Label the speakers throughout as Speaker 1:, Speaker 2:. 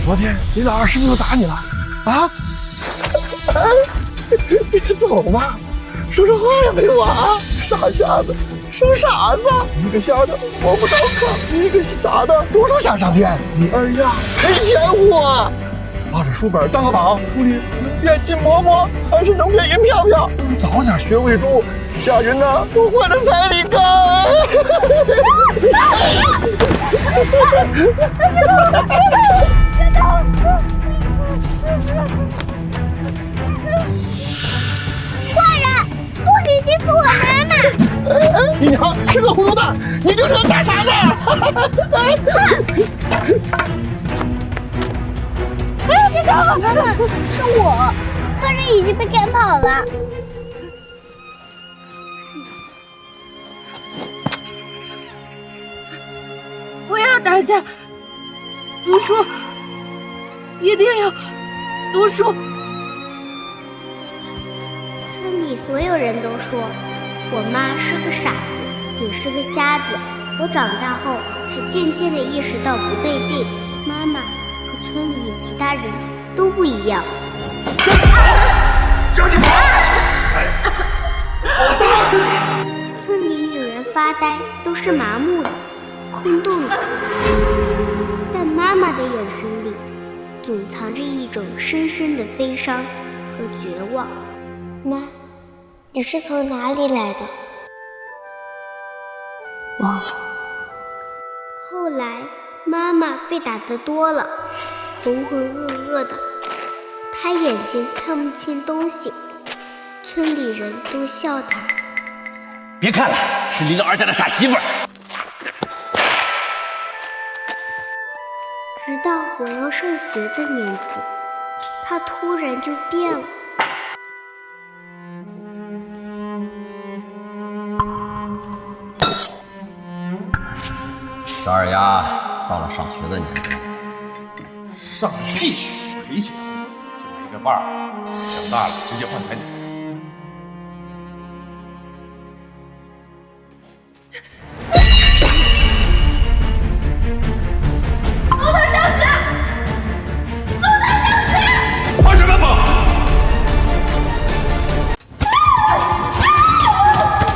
Speaker 1: 昨天你老二是不是又打你了？啊？别走吧，说说话呀，陪我啊！傻瞎子，生傻子，一个瞎的摸不着炕，一个傻的读书想上天。你儿呀，赔钱货啊！抱着书本当个宝，书里能变金嬷嬷，还是能变银票票？早点学喂猪，嫁人呢我换的彩礼高。
Speaker 2: 坏人，不许欺负我妈妈！
Speaker 1: 你娘是个糊涂蛋，你就是个大傻子！
Speaker 2: 别搞我！是我，客人已经被赶跑了。
Speaker 3: 不要打架，读书，一定要读书。
Speaker 2: 村里所有人都说我妈是个傻子，也是个瞎子。我长大后才渐渐地意识到不对劲，妈妈和村里其他人都不一样。
Speaker 1: 让你玩！我打死你！
Speaker 2: 村里有人发呆，都是麻木的、空洞的，但妈妈的眼神里总藏着一种深深的悲伤和绝望。妈，你是从哪里来的？
Speaker 3: 忘了。
Speaker 2: 后来妈妈被打得多了，浑浑噩噩的，她眼睛看不清东西，村里人都笑她。
Speaker 4: 别看了，是李老二家的傻媳妇儿。
Speaker 2: 直到我要上学的年纪，她突然就变了。
Speaker 5: 这二丫到了上学的年纪，
Speaker 1: 上屁学，赔钱货，就没个伴儿，长大了直接换彩礼。放什么风？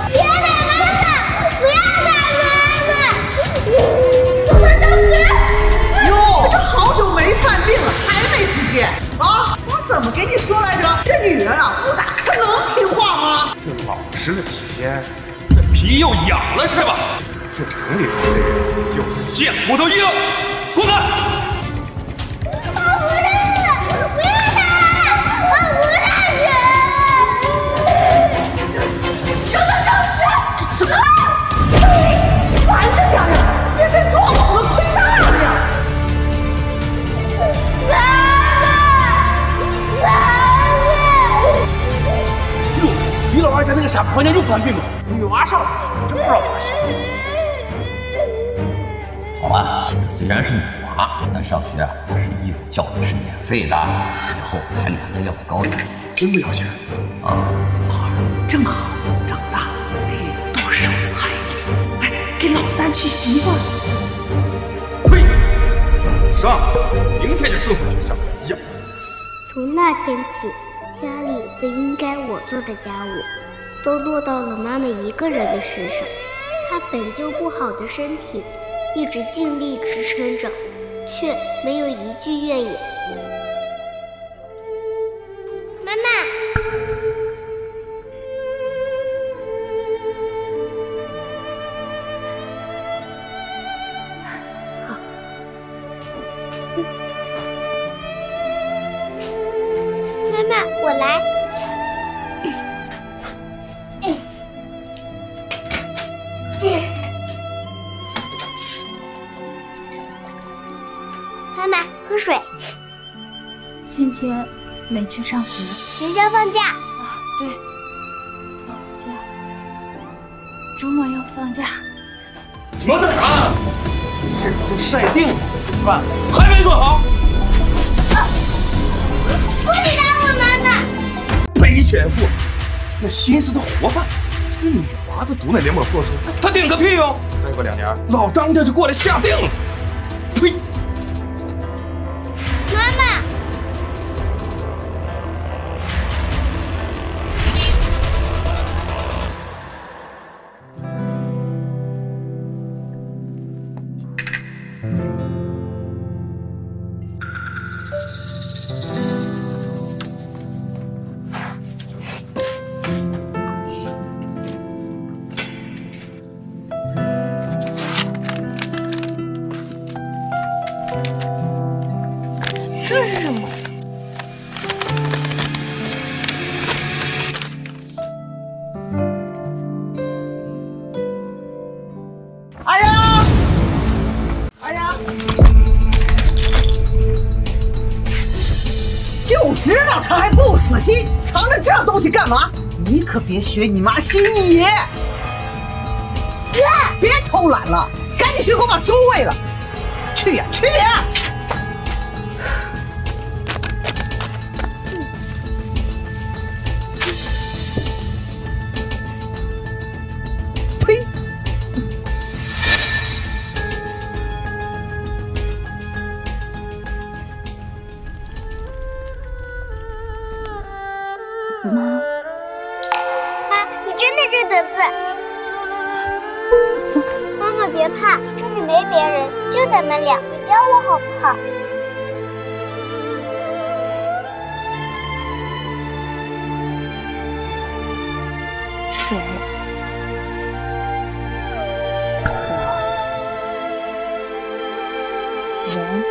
Speaker 2: 别打妈妈！不要打妈妈！送她上学！
Speaker 6: 哟，这好久没犯病了，还没服帖啊！我怎么给你说来着？这女人啊，不打她能听话吗？
Speaker 1: 这老实了几天，这皮又痒了是吧？这城里来的人就是贱骨头硬，滚开！
Speaker 6: 烦着点儿，别再装死了，亏大了！
Speaker 4: 哟，李老二家那个傻婆娘又犯病了，女娃上了，真不知道咋想。
Speaker 5: 好了，虽然是女娃，但上学她是义务教育，是免费的，以后彩礼还能要高点。
Speaker 1: 真不要钱
Speaker 5: 啊！
Speaker 6: 正好长大可以多收彩礼，哎，给老三娶媳妇儿。
Speaker 1: 呸！上，明天就送他去上，要死不死！
Speaker 2: 从那天起，家里本应该我做的家务，都落到了妈妈一个人的身上。她本就不好的身体，一直尽力支撑着，却没有一句怨言。妈妈，妈妈，我来。妈妈，喝水。
Speaker 3: 今天没去上学。
Speaker 2: 学校放假。
Speaker 3: 对，放假，周末要放假。
Speaker 1: 磨蹭啥？日子都晒定了，饭还没做好。
Speaker 2: 不许打我妈妈！
Speaker 1: 赔钱货，那心思都活泛。那女娃子读那两本破书，她顶个屁哟！再过2年，老张家就过来下定了。呸！
Speaker 3: 这是什么？
Speaker 6: 二丫，二丫，就知道他还不死心，藏着这东西干嘛？你可别学你妈心野，别偷懒了，赶紧去给我把猪喂了。去呀去呀！呸！
Speaker 2: 妈，你真的认得字。妈妈别怕，这里没别人，就咱们俩，你教我好不好？
Speaker 3: 水，人，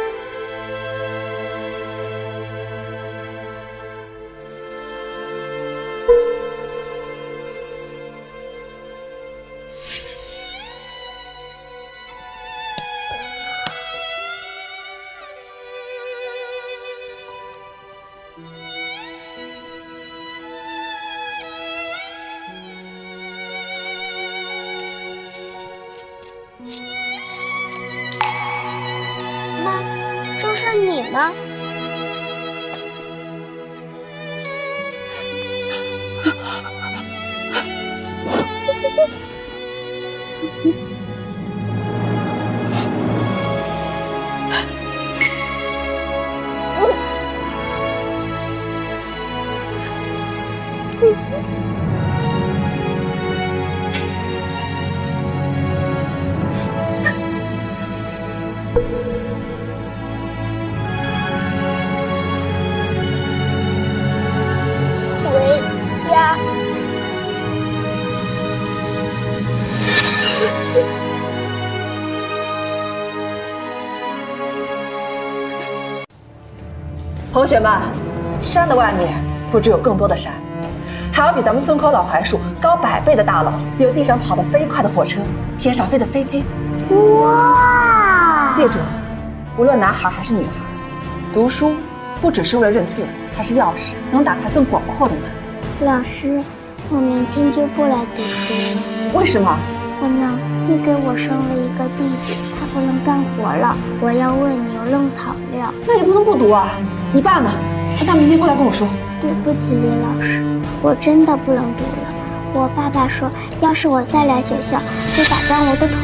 Speaker 2: 妈，这是你吗？回家。
Speaker 7: 同学们，山的外面不只有更多的山，还有比咱们村口老槐树高100倍的大楼，有地上跑得飞快的火车，天上飞的飞机。
Speaker 2: 哇！
Speaker 7: 记住，无论男孩还是女孩，读书不只是为了认字，它是钥匙，能打开更广阔的门。
Speaker 2: 老师，我明天就不来读书了。
Speaker 7: 为什么？
Speaker 2: 我娘又给我生了一个弟弟，他不能干活了，我要喂牛弄草料。
Speaker 7: 那也不能不读啊！你爸呢？让他明天过来跟我说。
Speaker 2: 对不起，李老师，我真的不能读了。我爸爸说，要是我再来学校，就打断我的腿。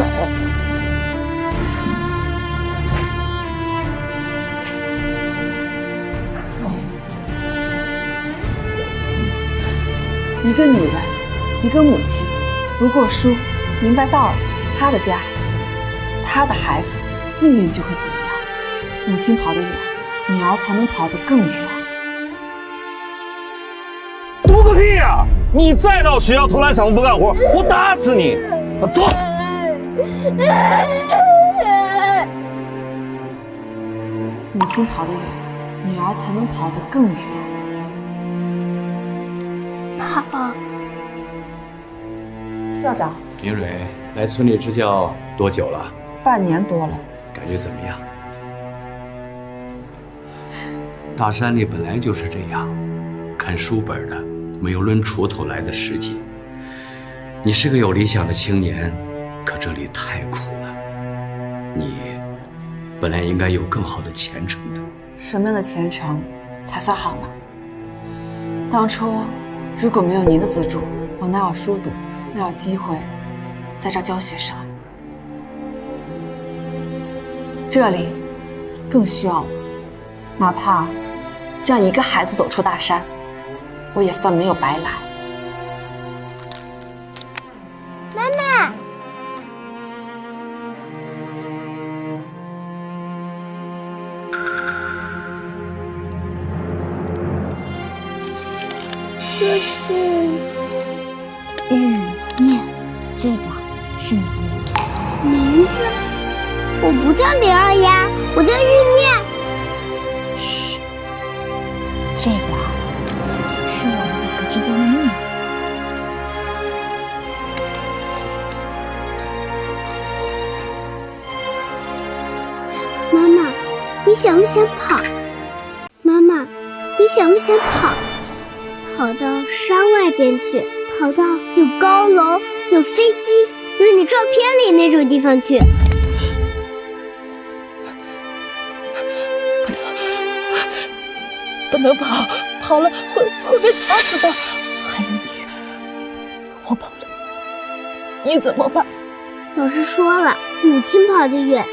Speaker 7: 一个女人，一个母亲，读过书，明白道理，她的家，她的孩子，命运就会不一样。母亲跑得远，女儿才能跑得更远。
Speaker 4: 读个屁呀！你再到学校偷懒散步不干活，我打死你！走。
Speaker 7: 母亲跑得远，女儿才能跑得更远。
Speaker 2: 跑。
Speaker 7: 校长，
Speaker 8: 林蕊来村里支教多久了？
Speaker 7: 半年多了。
Speaker 8: 感觉怎么样？大山里本来就是这样，看书本的没有抡锄头来的实际。你是个有理想的青年，可这里太苦了。你本来应该有更好的前程的。
Speaker 7: 什么样的前程才算好呢？当初如果没有您的资助，我哪有书读，哪有机会在这教学生？这里更需要我，哪怕让一个孩子走出大山，我也算没有白来。
Speaker 2: 妈妈，这是
Speaker 9: 玉念，这个是你的名字。
Speaker 2: 名字？我不叫李二丫，我叫玉念。嘘。妈妈，你想不想跑？妈妈，你想不想跑？跑到山外边去，跑到有高楼、有飞机、有你照片里那种地方去。
Speaker 3: 不能跑，跑了会被打死的。还有你，我跑了，你怎么办？
Speaker 2: 老师说了，母亲跑得远，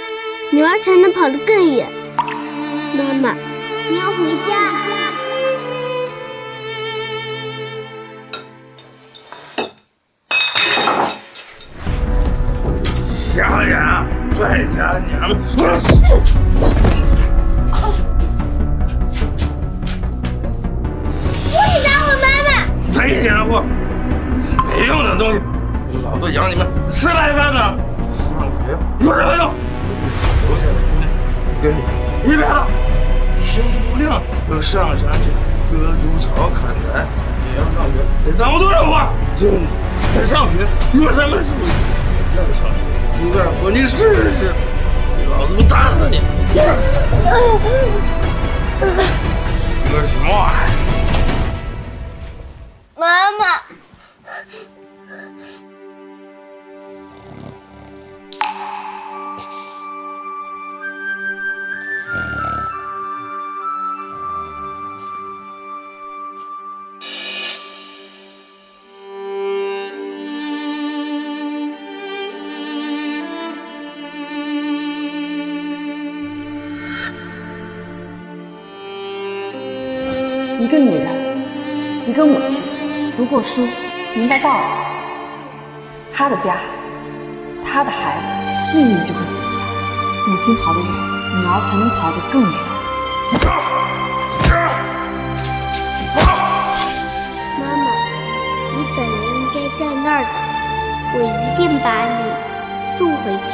Speaker 2: 女儿才能跑得更远。妈妈，你要回家。
Speaker 4: 小雅，败家娘们！
Speaker 2: 不许打我妈妈！
Speaker 4: 这家伙，没用的东西，老子养你们吃白饭呢！上学有什么用？留下来跟你一辈子。天不亮要上山去割猪草砍柴，也要上学，得耽误多少活？就你再上学有什么出息？再上学不干活你试试，老子不打死你！说什么话？
Speaker 2: 妈妈，
Speaker 7: 一个女人，一个母亲，读过书，明白道理，她的家，她的孩子，命运就会不一样。母亲跑得远，女儿才能跑得更远。
Speaker 2: 妈妈，你本来应该在那儿的，我一定把你送回去。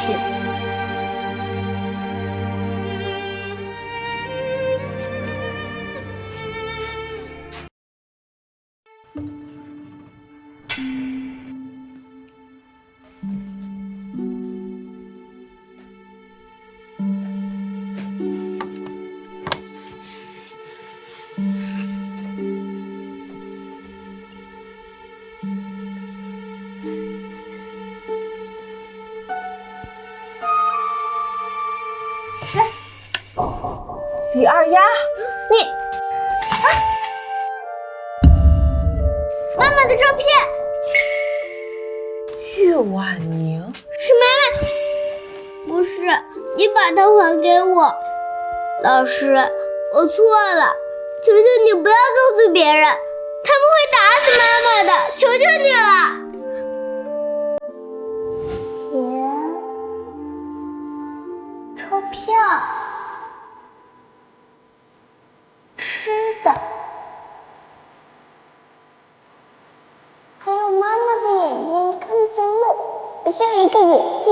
Speaker 7: 李二丫，你，
Speaker 2: 妈妈的照片
Speaker 7: 岳婉宁，
Speaker 2: 是妈妈，不是，你把它还给我。老师，我错了，求求你不要告诉别人，他们会打死妈妈的，求求你了。钱，钞票，吃的，还有妈妈的眼睛看不见路，像一个眼镜。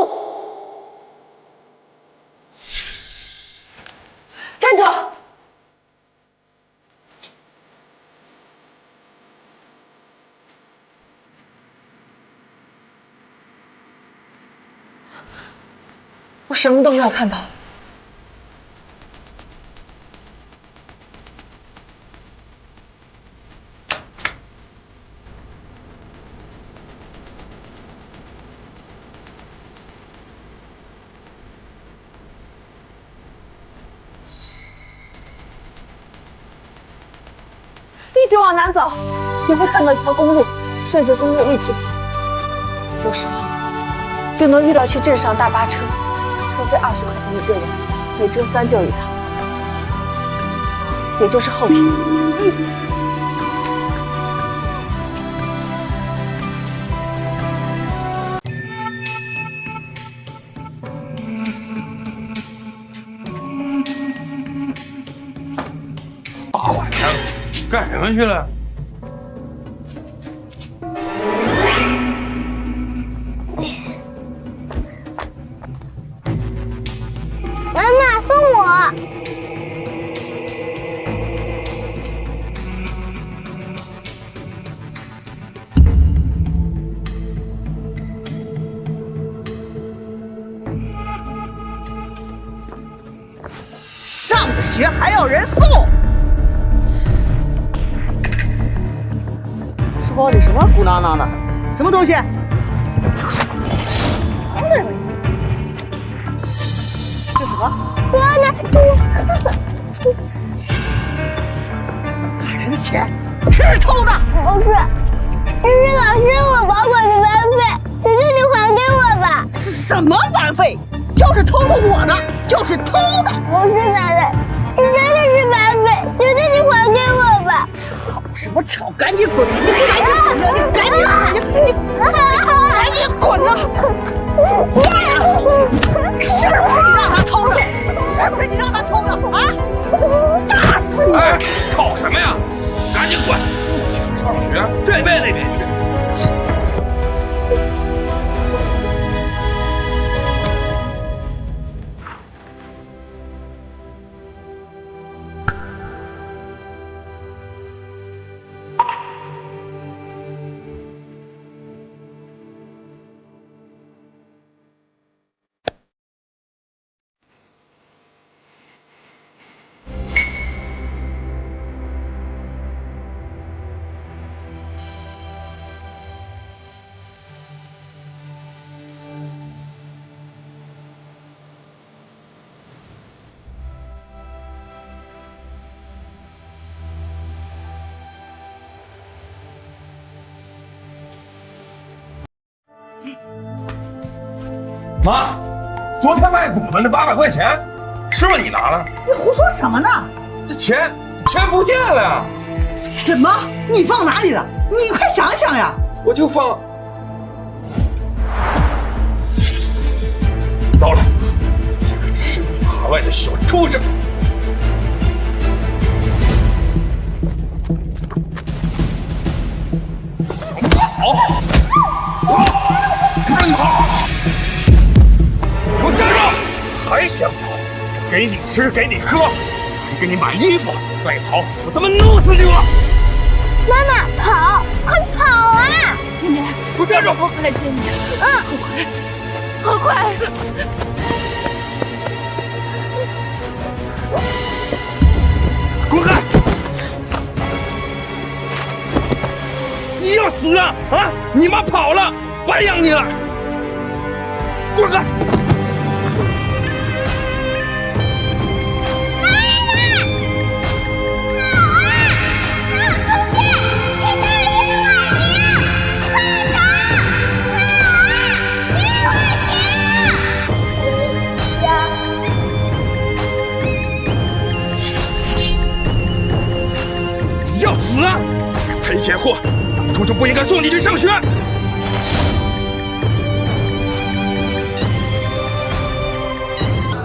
Speaker 7: 站住！我什么都没有看到。一直往南走，就会看到一条公路，顺着公路一直跑，有时候就能遇到去镇上大巴车，车费20块钱一个人，每周3就一趟，也就是后天。
Speaker 4: 大晚上干什么去了？
Speaker 2: 妈妈送我。
Speaker 6: 上个学还要人送。书包里什么鼓囊囊的？什么东西？这什么？
Speaker 2: 我呢？
Speaker 6: 大人的钱是偷的？
Speaker 2: 不是，这是老师让我保管的班费，求求你还给我吧。
Speaker 6: 是什么班费？就是偷的我的，就是偷的。
Speaker 2: 不是奶奶，这真的是班费，求求你还给我吧。
Speaker 6: 吵什么吵？赶紧滚！你赶紧滚呀！你赶紧滚！你赶紧滚呐！别好心，是不是你让他偷的？是不是你让他偷的啊？打死你！
Speaker 4: 哎，吵什么呀？赶紧滚！不想上学，这辈子也别去。妈，昨天卖股的那800块钱，是不是你拿了？
Speaker 6: 你胡说什么呢？
Speaker 4: 这钱不见了呀！
Speaker 6: 什么？你放哪里了？你快想想呀！
Speaker 4: 我就放。糟了，这个吃里扒外的小畜生！跑！不让你跑！给我站住！还想跑？给你吃，给你喝，还给你买衣服，再跑我他妈弄死你我！
Speaker 2: 妈妈，跑，快跑啊！
Speaker 3: 年年，
Speaker 4: 给我站住！
Speaker 3: 我回来接你。好快！
Speaker 4: 滚开！你要死啊！啊！你妈跑了，白养你了！滚开！要死啊！赔钱货，当初就不应该送你去上学。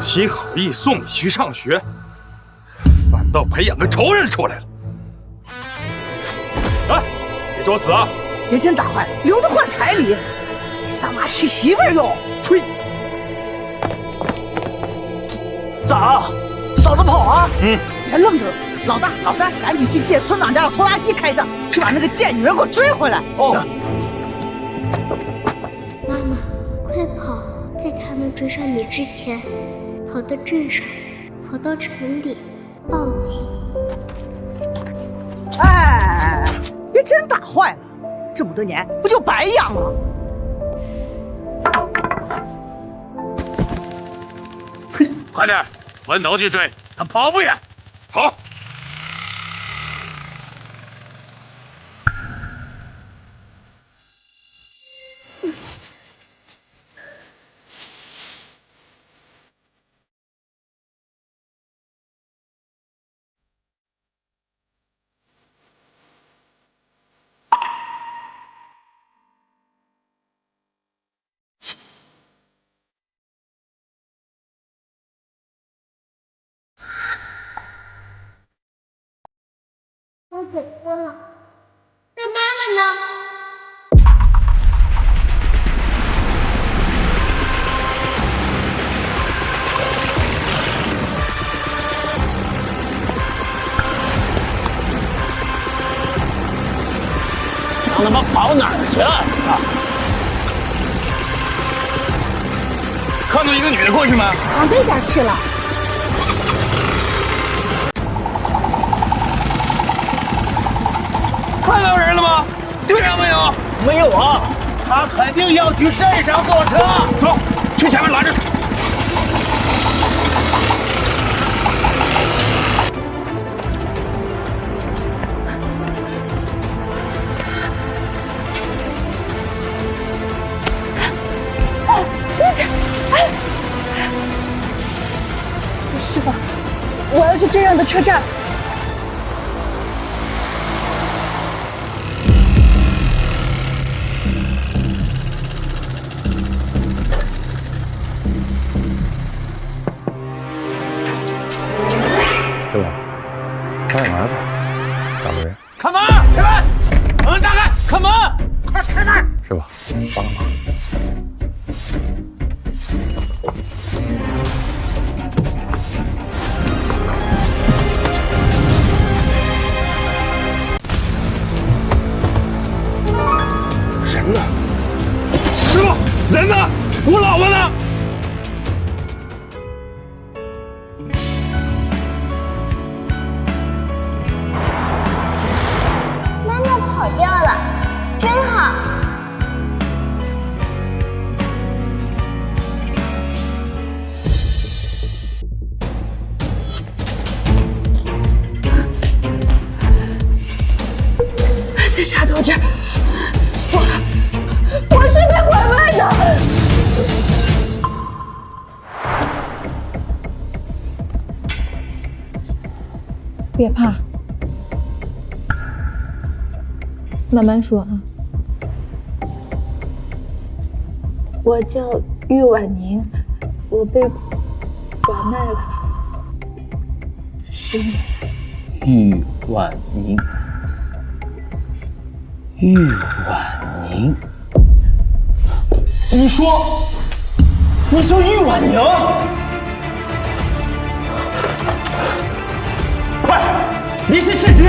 Speaker 4: 心好意送你去上学，反倒培养个仇人出来了。哎，别作死啊！
Speaker 6: 别真打坏了，留着换彩礼，给三娃娶媳妇儿用。
Speaker 4: 吹！
Speaker 6: 咋？嫂子跑了？
Speaker 4: 嗯，
Speaker 6: 别愣着了。老大、老三，赶紧去借村长家的拖拉机开上，去把那个贱女人给我追回来。哦。
Speaker 2: 妈妈，快跑！在他们追上你之前，跑到镇上，跑到城里，报警。
Speaker 6: 哎，别真打坏了，这么多年不就白养了？
Speaker 10: 快点，分头去追，他跑不远。
Speaker 4: 好。
Speaker 2: 我走错了，那妈妈呢？
Speaker 10: 让他们跑哪儿去了？
Speaker 4: 看到一个女的过去吗？
Speaker 2: 往这边去了。
Speaker 10: 看到人了吗？队长没有？没有啊，他肯定要去镇上坐车。走，去前面拦着他。
Speaker 3: 师傅，我要去镇上的车站。
Speaker 1: 师傅，快点玩吧，找个人。
Speaker 10: 开门！开门！把门打开！开门！快开门！
Speaker 1: 师傅，帮个忙。人呢？
Speaker 10: 师傅，人呢？我老婆呢？
Speaker 2: 妈妈跑掉了，真好。
Speaker 3: 警察同志，我是被拐卖的。别怕，慢慢说啊。我叫玉婉宁，我被拐卖了10年。
Speaker 11: 玉婉宁，玉婉宁，你说玉婉宁？快，联系市局，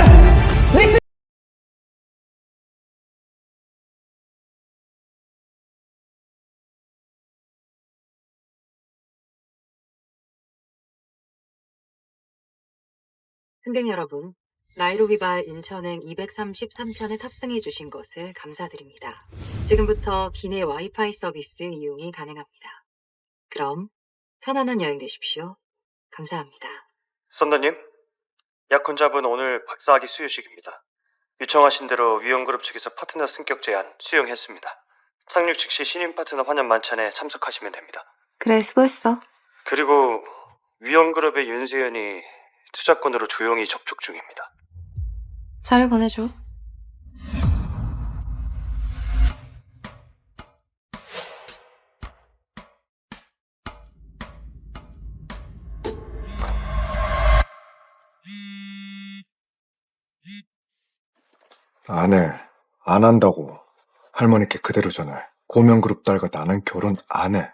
Speaker 11: 联系。
Speaker 12: 승객 여러분, 나이로비발 인천행 233편에 탑승해 주신 것을 감사드립니다. 지금부터 기내 와이파이 서비스 이용이 가능합니다. 그럼 편안한 여행 되십시오. 감사합니다.
Speaker 13: 선더님, 약혼자분 오늘 박사학위 수여식입니다. 요청하신 대로 위원그룹 측에서 파트너 승격 제안 수용했습니다. 상륙 즉시 신인 파트너 환영 만찬에 참석하시면 됩니다.
Speaker 12: 그래, 수고했어.
Speaker 13: 그리고 위원그룹의 윤세연이 투자권으로 조용히 접촉 중입니다.
Speaker 12: 자료 보내줘.
Speaker 1: 안 해. 안 한다고. 할머니께 그대로 전해. 고명그룹 딸과 나는 결혼 안 해.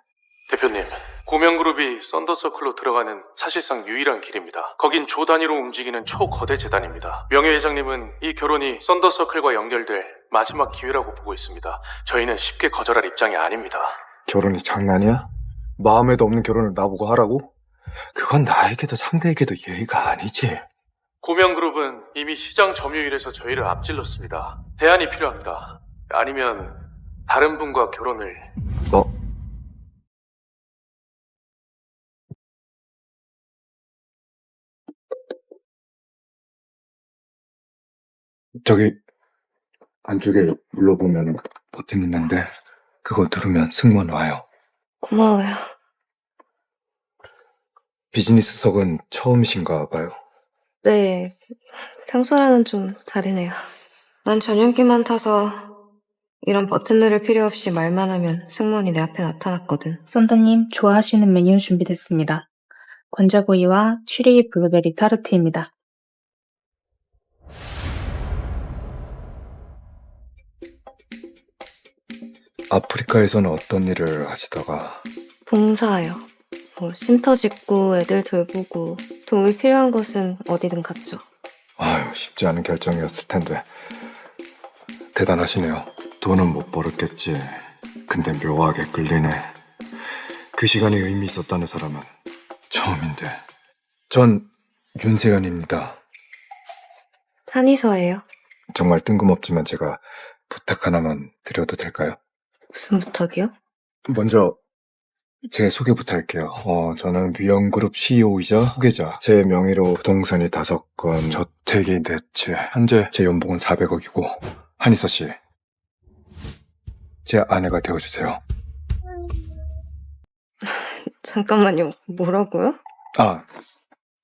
Speaker 14: 대표님, 고명그룹이 썬더서클로 들어가는 사실상 유일한 길입니다. 거긴 조 단위로 움직이는 초거대 재단입니다. 명예회장님은 이 결혼이 썬더서클과 연결될 마지막 기회라고 보고 있습니다. 저희는 쉽게 거절할 입장이 아닙니다.
Speaker 1: 결혼이 장난이야? 마음에도 없는 결혼을 나보고 하라고? 그건 나에게도 상대에게도 예의가 아니지.
Speaker 14: 고명그룹은 이미 시장 점유율에서 저희를 앞질렀습니다. 대안이 필요합니다. 아니면 다른 분과 결혼을...
Speaker 1: 뭐? 저기 안쪽에 눌러보면 버튼 있는데 그거 누르면 승무원 와요.
Speaker 12: 고마워요.
Speaker 1: 비즈니스석은 처음이신가 봐요.
Speaker 12: 네, 평소랑은 좀 다르네요. 난 전용기만 타서 이런 버튼 누를 필요 없이 말만 하면 승무원이 내 앞에 나타났거든.
Speaker 15: 썬더님, 좋아하시는 메뉴 준비됐습니다. 권자구이와 추리 블루베리 타르트입니다.
Speaker 1: 아프리카에서는 어떤 일을 하시다가?
Speaker 12: 봉사요. 쉼터 짓고 애들 돌보고 도움이 필요한 곳은 어디든 갔죠.
Speaker 1: 아유, 쉽지 않은 결정이었을 텐데 대단하시네요. 돈은 못 벌었겠지. 근데 묘하게 끌리네. 그 시간이 의미 있었다는 사람은 처음인데. 전 윤세연입니다.
Speaker 12: 한의서예요.
Speaker 1: 정말 뜬금없지만 제가 부탁 하나만 드려도 될까요?
Speaker 12: 무슨 부탁이요?
Speaker 1: 먼저 제 소개부터 할게요. 저는 위영그룹 CEO이자 후계자. 제 명의로 부동산이 5건, 저택이 4채. 현재 제 연봉은 400억이고 한희서 씨, 제 아내가 되어주세요.
Speaker 12: 잠깐만요. 뭐라고요?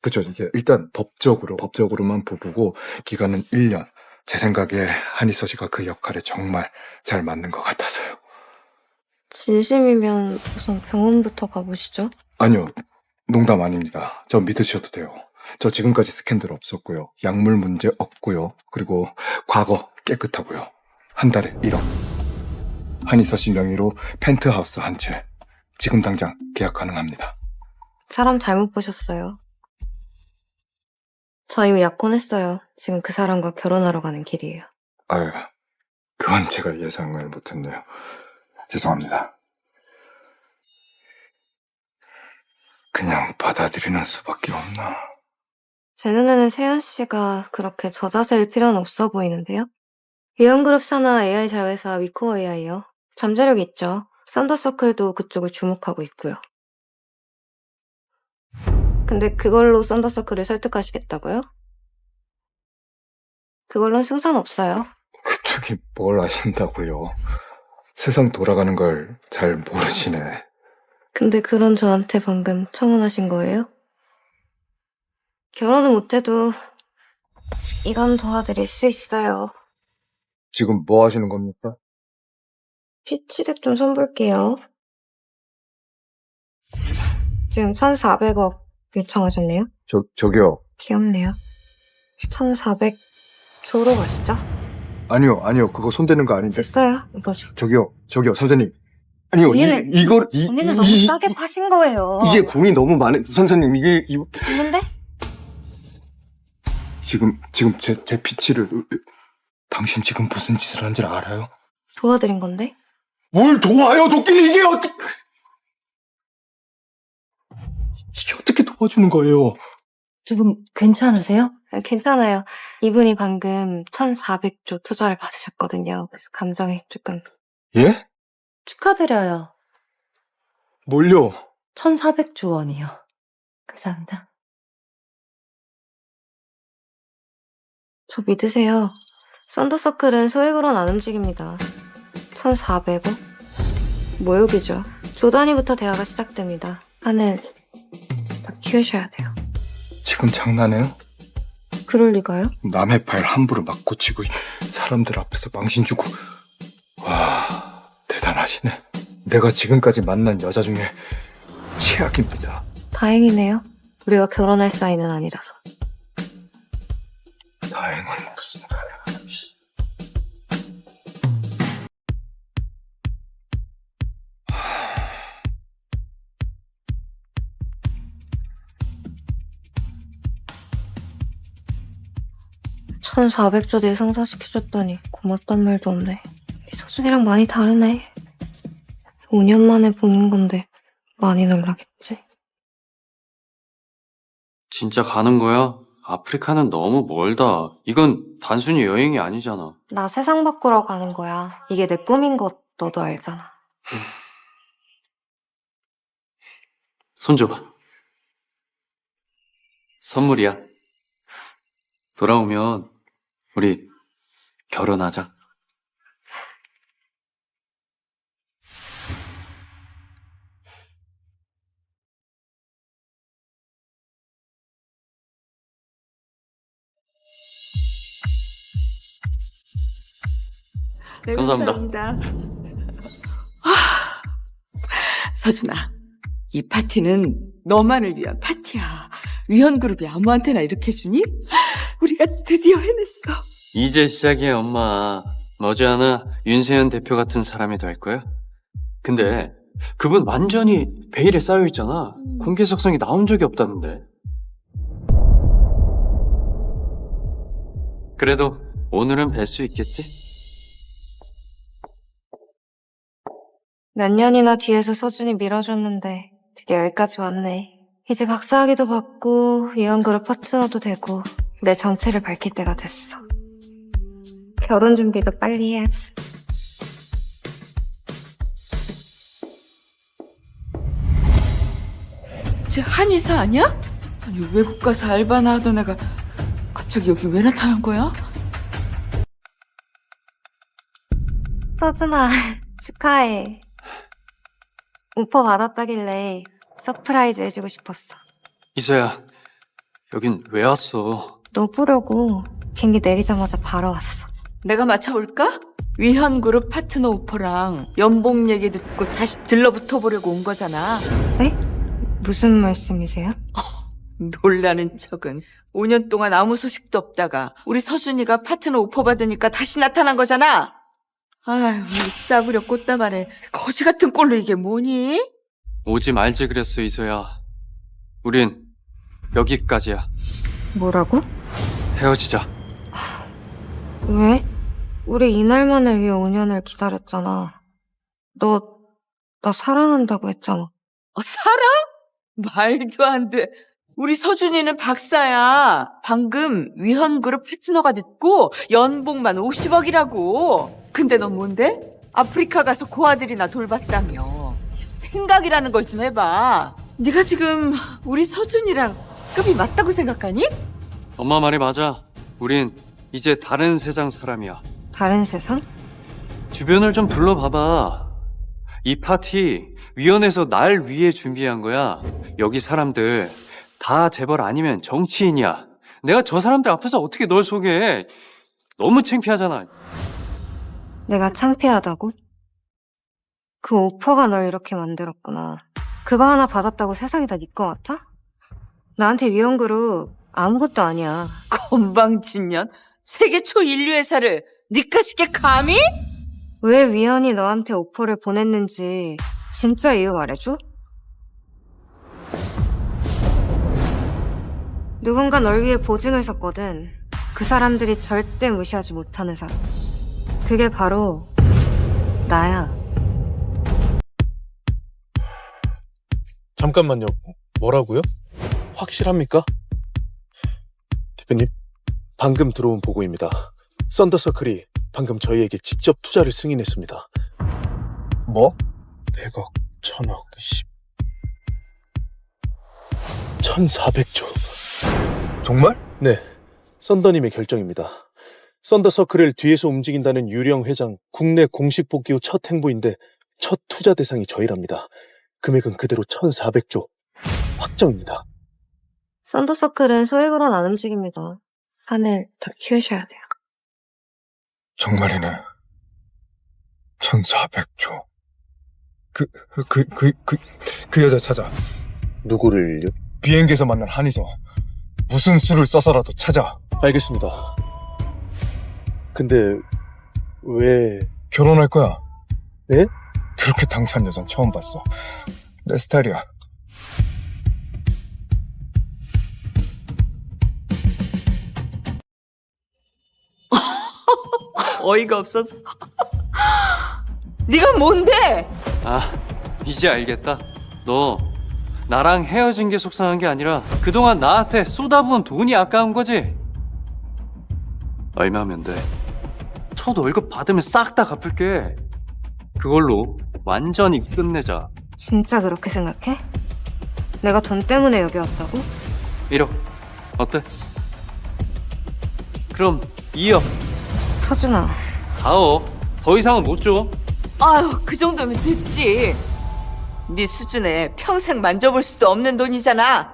Speaker 1: 그쵸. 이게 일단 법적으로만 부부고 기간은 1년. 제 생각에 한희서 씨가 그 역할에 정말 잘 맞는 것 같아서요.
Speaker 12: 진심이면 우선 병원부터 가보시죠.
Speaker 1: 아니요, 농담 아닙니다. 저 믿으셔도 돼요. 저 지금까지 스캔들 없었고요. 약물 문제 없고요. 그리고 과거 깨끗하고요. 한 달에 1억. 한희서 씨 명의로 펜트하우스 한 채. 지금 당장 계약 가능합니다.
Speaker 12: 사람 잘못 보셨어요. 저 이미 약혼했어요. 지금 그 사람과 결혼하러 가는 길이에요.
Speaker 1: 아유, 그건 제가 예상을 못했네요. 죄송합니다. 그냥 받아들이는 수밖에 없나.
Speaker 12: 제 눈에는 세연 씨가 그렇게 저자세일 필요는 없어 보이는데요? 위영그룹 산하 AI 자회사 위코어 AI요. 잠재력이 있죠. 썬더서클도 그쪽을 주목하고 있고요. 근데 그걸로 썬더서클을 설득하시겠다고요? 그걸로는 승산 없어요.
Speaker 1: 그쪽이 뭘 아신다고요. 세상 돌아가는 걸 잘 모르시네.
Speaker 12: 근데 그런 저한테 방금 청혼하신 거예요? 결혼은 못해도 이건 도와드릴 수 있어요.
Speaker 1: 지금 뭐 하시는 겁니까?
Speaker 12: 피치덱 좀 손볼게요. 지금 1,400억 요청하셨네요?
Speaker 1: 저기요.
Speaker 12: 귀엽네요. 1,400조로 가시죠.
Speaker 1: 아니요. 그거 손대는 거 아닌데.
Speaker 12: 됐어요. 이거죠.
Speaker 1: 저기요, 선생님. 아니요,
Speaker 12: 언니는 너무 싸게 파신 거예요.
Speaker 1: 이게 공이 너무 많은, 선생님,
Speaker 12: 있는데?
Speaker 1: 지금 제 피치를, 당신 지금 무슨 짓을 한 줄 알아요?
Speaker 12: 도와드린 건데?
Speaker 1: 뭘 도와요, 도끼는 이게 어떻게 도와주는 거예요?
Speaker 12: 두 분 괜찮으세요? 괜찮아요. 이분이 방금 1,400조 투자를 받으셨거든요. 그래서 감정이 조금...
Speaker 1: 예?
Speaker 12: 축하드려요.
Speaker 1: 뭘요?
Speaker 12: 1,400조 원이요. 감사합니다. 저 믿으세요. 썬더서클은 소액으로는 안 움직입니다. 1,400억? 모욕이죠. 조 단위부터 대화가 시작됩니다. 하늘 다 키우셔야 돼요.
Speaker 1: 지금 장난해요?
Speaker 12: 그럴 리가요?
Speaker 1: 남의 발 함부로 막 고치고 사람들 앞에서 망신 주고. 와, 대단하시네. 내가 지금까지 만난 여자 중에 최악입니다.
Speaker 12: 다행이네요. 우리가 결혼할 사이는 아니라서.
Speaker 1: 다행은 무슨 다행이야.
Speaker 12: 1,400조 뒤에 성사시켜줬더니 고맙단 말도 없네. 서준이랑 많이 다르네. 5년 만에 보는 건데 많이 놀라겠지?
Speaker 16: 진짜 가는 거야? 아프리카는 너무 멀다. 이건 단순히 여행이 아니잖아.
Speaker 12: 나 세상 바꾸러 가는 거야. 이게 내 꿈인 것 너도 알잖아.
Speaker 16: 손 줘봐. 선물이야. 돌아오면 우리 결혼하자.
Speaker 17: 네,
Speaker 16: 감사합니다.
Speaker 17: 서준아, 이 파티는 너만을 위한 파티야. 위헌그룹이 아무한테나 이렇게 주니? 우리가 드디어 해냈어.
Speaker 16: 이제 시작이야, 엄마. 머지않아 윤세현 대표 같은 사람이 될 거야. 근데 그분 완전히 베일에 쌓여있잖아. 공개석상에 나온 적이 없다는데. 그래도 오늘은 뵐 수 있겠지?
Speaker 12: 몇 년이나 뒤에서 서준이 밀어줬는데 드디어 여기까지 왔네. 이제 박사학위도 받고 위헌그룹 파트너도 되고 내 정체를 밝힐 때가 됐어. 결혼 준비도 빨리 해야지.
Speaker 17: 쟤 한의사 아니야? 아니 외국 가서 알바나 하던 애가 갑자기 여기 왜 나타난 거야?
Speaker 12: 서준아, 축하해. 오퍼 받았다길래 서프라이즈 해주고 싶었어.
Speaker 16: 이서야, 여긴 왜 왔어?
Speaker 12: 너 보려고 비행기 내리자마자 바로 왔어.
Speaker 17: 내가 맞춰볼까? 위현그룹 파트너 오퍼랑 연봉 얘기 듣고 다시 들러붙어 보려고 온 거잖아.
Speaker 12: 네? 무슨 말씀이세요?
Speaker 17: 놀라는 척은 5년 동안 아무 소식도 없다가 우리 서준이가 파트너 오퍼 받으니까 다시 나타난 거잖아. 아휴, 우리 싸구려 꽃다발에 거지 같은 꼴로 이게 뭐니?
Speaker 16: 오지 말지 그랬어, 이서야. 우린 여기까지야.
Speaker 12: 뭐라고?
Speaker 16: 헤어지자.
Speaker 12: 왜? 우리 이날만을 위해 5년을 기다렸잖아. 나 사랑한다고 했잖아.
Speaker 17: 사랑? 말도 안 돼. 우리 서준이는 박사야. 방금 위헌그룹 파트너가 됐고 연봉만 50억이라고. 근데 넌 뭔데? 아프리카 가서 고아들이나 돌봤다며. 생각이라는 걸 좀 해봐. 네가 지금 우리 서준이랑 급이 맞다고 생각하니?
Speaker 16: 엄마 말이 맞아. 우린 이제 다른 세상 사람이야.
Speaker 12: 다른 세상?
Speaker 16: 주변을 좀 둘러봐봐. 이 파티 위원회에서 날 위해 준비한 거야. 여기 사람들 다 재벌 아니면 정치인이야. 내가 저 사람들 앞에서 어떻게 널 소개해? 너무 창피하잖아.
Speaker 12: 내가 창피하다고? 그 오퍼가 널 이렇게 만들었구나. 그거 하나 받았다고 세상이 다 네 거 같아? 나한테 위험그룹 아무것도 아니야.
Speaker 17: 건방진년? 세계 초인류 회사를 니까짓게 감히?
Speaker 12: 왜 위원이 너한테 오퍼를 보냈는지 진짜 이유 말해줘? 누군가 널 위해 보증을 섰거든. 그 사람들이 절대 무시하지 못하는 사람. 그게 바로 나야.
Speaker 18: 잠깐만요. 뭐라고요? 확실합니까? 대표님, 방금 들어온 보고입니다. 썬더서클이 방금 저희에게 직접 투자를 승인했습니다. 뭐? 100억, 1000억, 1400조. 정말? 네, 썬더님의 결정입니다. 썬더서클을 뒤에서 움직인다는 유령 회장 국내 공식 복귀 후 첫 행보인데 첫 투자 대상이 저희랍니다. 금액은 그대로 1400조. 확정입니다.
Speaker 12: 썬더서클은 소액으로는 안 움직입니다. 하늘 더 키우셔야 돼요.
Speaker 18: 정말이네. 1400조. 그 여자 찾아. 누구를요? 비행기에서 만난 한의사. 무슨 수를 써서라도 찾아. 알겠습니다. 근데 왜... 결혼할 거야. 네? 그렇게 당찬 여잔 처음 봤어. 내 스타일이야.
Speaker 17: 어이가 없어서. 네가 뭔데?
Speaker 16: 아, 이제 알겠다. 너 나랑 헤어진 게 속상한 게 아니라 그동안 나한테 쏟아부은 돈이 아까운 거지? 얼마면 돼? 첫 월급 받으면 싹 다 갚을게. 그걸로 완전히 끝내자.
Speaker 12: 진짜 그렇게 생각해? 내가 돈 때문에 여기 왔다고?
Speaker 16: 1억 어때? 그럼 2억.
Speaker 12: 서준아.
Speaker 16: 4억. 더 이상은 못 줘.
Speaker 17: 아유, 그 정도면 됐지. 네 수준에 평생 만져볼 수도 없는 돈이잖아.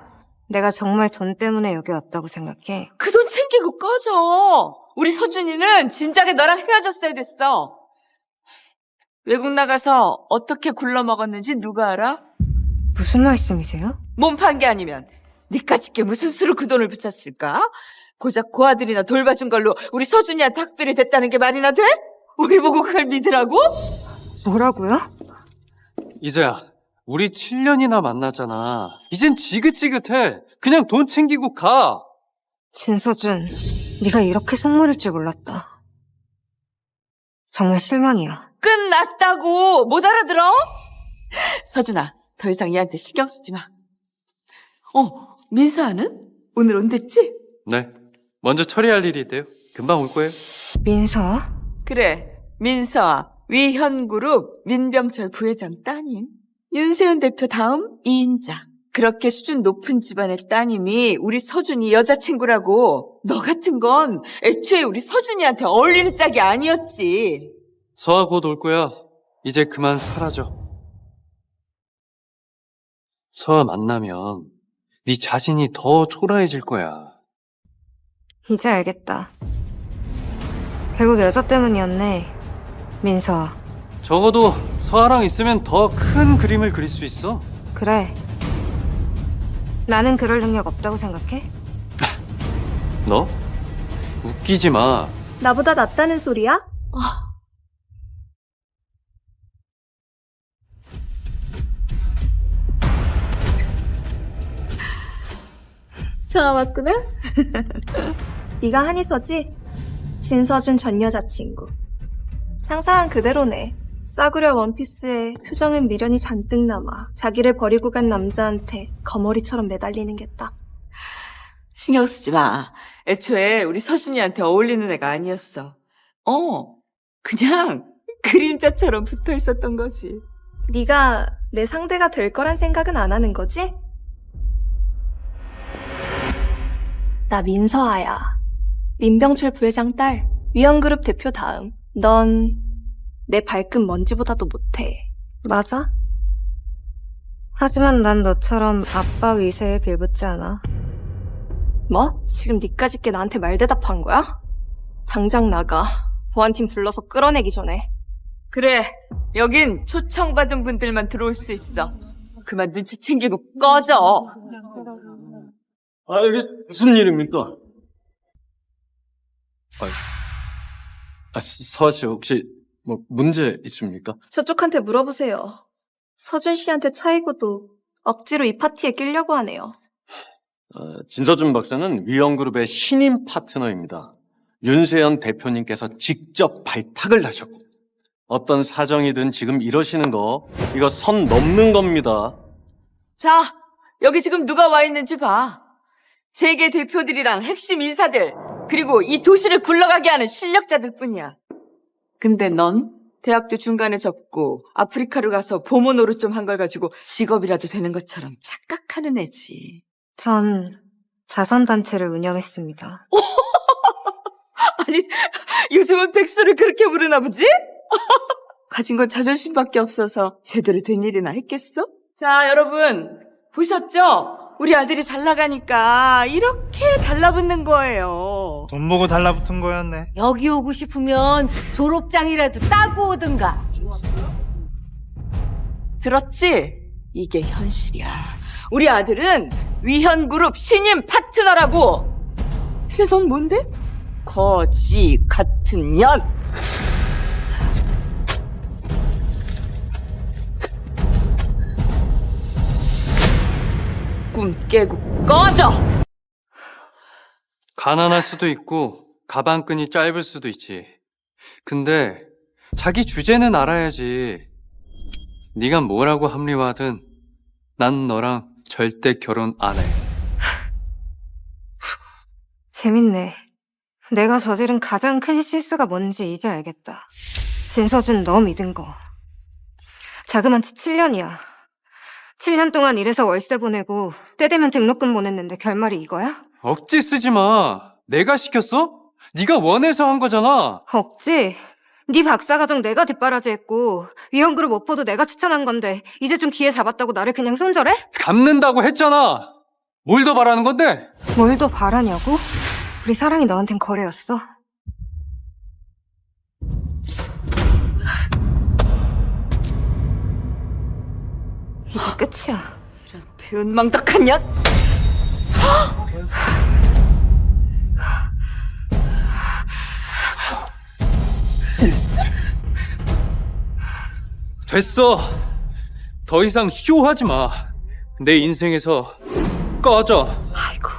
Speaker 12: 내가 정말 돈 때문에 여기 왔다고 생각해?
Speaker 17: 그 돈 챙기고 꺼져. 우리 서준이는 진작에 너랑 헤어졌어야 됐어. 외국 나가서 어떻게 굴러먹었는지 누가 알아?
Speaker 12: 무슨 말씀이세요?
Speaker 17: 몸 판 게 아니면 니까짓게 무슨 수로 그 돈을 붙였을까? 고작 고아들이나 돌봐준 걸로 우리 서준이한테 학비를 댔다는 게 말이나 돼? 우리 보고 그걸 믿으라고?
Speaker 12: 뭐라고요?
Speaker 16: 이제야, 우리 7년이나 만났잖아. 이젠 지긋지긋해. 그냥 돈 챙기고 가.
Speaker 12: 진서준, 네가 이렇게 속물일 줄 몰랐다. 정말 실망이야.
Speaker 17: 끝났다고! 못 알아들어? 서준아, 더 이상 얘한테 신경 쓰지 마. 민서아는? 오늘 온댔지?
Speaker 16: 네, 먼저 처리할 일이 있대요. 금방 올 거예요.
Speaker 12: 민서아?
Speaker 17: 그래, 민서아. 위현그룹 민병철 부회장 따님. 윤세현 대표 다음 2인자. 그렇게 수준 높은 집안의 따님이 우리 서준이 여자친구라고. 너 같은 건 애초에 우리 서준이한테 어울리는 짝이 아니었지.
Speaker 16: 서아 곧 올 거야. 이제 그만 사라져. 서아 만나면 네 자신이 더 초라해질 거야.
Speaker 12: 이제 알겠다. 결국 여자 때문이었네. 민서아.
Speaker 16: 적어도 서아랑 있으면 더 큰 그림을 그릴 수 있어.
Speaker 12: 그래. 나는 그럴 능력 없다고 생각해?
Speaker 16: 너? 웃기지 마.
Speaker 19: 나보다 낫다는 소리야?
Speaker 17: 서아 왔구나?
Speaker 19: 네가 한이서지? 진서준 전 여자친구. 상상한 그대로네. 싸구려 원피스에 표정은 미련이 잔뜩 남아 자기를 버리고 간 남자한테 거머리처럼 매달리는 게 딱.
Speaker 17: 신경 쓰지 마. 애초에 우리 서준이한테 어울리는 애가 아니었어. 그냥 그림자처럼 붙어 있었던 거지.
Speaker 19: 네가 내 상대가 될 거란 생각은 안 하는 거지? 나 민서아야. 민병철 부회장 딸, 위현그룹 대표 다음. 넌 내 발끝 먼지보다도 못해.
Speaker 12: 맞아? 하지만 난 너처럼 아빠 위세에 빌붙지 않아.
Speaker 19: 뭐? 지금 니까짓 게 나한테 말대답한 거야? 당장 나가. 보안팀 불러서 끌어내기 전에.
Speaker 17: 그래, 여긴 초청받은 분들만 들어올 수 있어. 그만 눈치 챙기고 꺼져.
Speaker 10: 이게 무슨 일입니까?
Speaker 20: 서아 씨 혹시 뭐 문제 있습니까?
Speaker 19: 저쪽한테 물어보세요. 서준 씨한테 차이고도 억지로 이 파티에 끼려고 하네요.
Speaker 20: 진서준 박사는 위험그룹의 신임 파트너입니다. 윤세현 대표님께서 직접 발탁을 하셨고 어떤 사정이든 지금 이러시는 거 이거 선 넘는 겁니다.
Speaker 17: 자, 여기 지금 누가 와 있는지 봐. 재계 대표들이랑 핵심 인사들, 그리고 이 도시를 굴러가게 하는 실력자들 뿐이야. 근데 넌 대학도 중간에 접고 아프리카로 가서 보모 노릇 좀 한 걸 가지고 직업이라도 되는 것처럼 착각하는 애지.
Speaker 12: 전 자선단체를 운영했습니다.
Speaker 17: 아니, 요즘은 백수를 그렇게 부르나 보지? 가진 건 자존심밖에 없어서 제대로 된 일이나 했겠어? 자, 여러분 보셨죠? 우리 아들이 잘 나가니까 이렇게 달라붙는 거예요.
Speaker 4: 돈 보고 달라붙은 거였네.
Speaker 21: 여기 오고 싶으면 졸업장이라도 따고 오든가.
Speaker 17: 들었지? 이게 현실이야. 우리 아들은 위현그룹 신임 파트너라고. 근데 넌 뭔데? 거지 같은 년. 꿈 깨고 꺼져!
Speaker 16: 가난할 수도 있고 가방끈이 짧을 수도 있지. 근데 자기 주제는 알아야지. 네가 뭐라고 합리화하든 난 너랑 절대 결혼 안 해.
Speaker 12: 재밌네. 내가 저지른 가장 큰 실수가 뭔지 이제 알겠다. 진서준 너 믿은 거. 자그만치 7년이야. 7년 동안 일해서 월세 보내고 때 되면 등록금 보냈는데 결말이 이거야?
Speaker 16: 억지 쓰지 마. 내가 시켰어? 네가 원해서 한 거잖아.
Speaker 12: 억지? 네 박사과정 내가 뒷바라지했고 위험그룹 오퍼도 내가 추천한 건데 이제 좀 기회 잡았다고 나를 그냥 손절해?
Speaker 16: 갚는다고 했잖아. 뭘 더 바라는 건데?
Speaker 12: 뭘 더 바라냐고? 우리 사랑이 너한텐 거래였어. 이제 끝이야.
Speaker 17: 이런 배은망덕한 년!
Speaker 16: 됐어. 더 이상 쇼하지 마. 내 인생에서 꺼져.
Speaker 19: 아이고,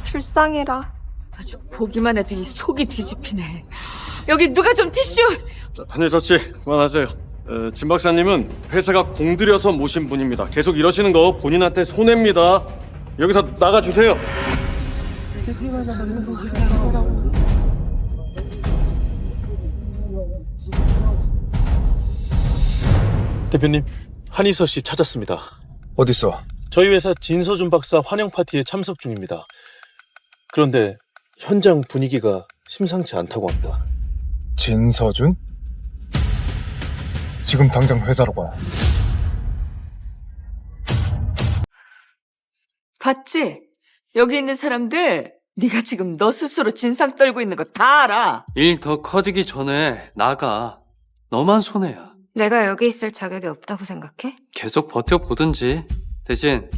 Speaker 19: 불쌍해라.
Speaker 17: 아주 보기만 해도 이 속이 뒤집히네. 여기 누가 좀 티슈!
Speaker 20: 한예서 씨 그만하세요. 진 박사님은 회사가 공들여서 모신 분입니다. 계속 이러시는 거 본인한테 손해입니다. 여기서 나가주세요.
Speaker 18: 대표님, 한희서 씨 찾았습니다.
Speaker 1: 어딨어?
Speaker 18: 저희 회사 진서준 박사 환영 파티에 참석 중입니다. 그런데 현장 분위기가 심상치 않다고 합니다.
Speaker 1: 진서준? 지금 당장 회사로 가.
Speaker 17: 봤지? 여기 있는 사람들 네가 지금 너 스스로 진상 떨고 있는 거 다 알아.
Speaker 16: 일 더 커지기 전에 나가. 너만 손해야.
Speaker 12: 내가 여기 있을 자격이 없다고 생각해?
Speaker 16: 계속 버텨보든지. 대신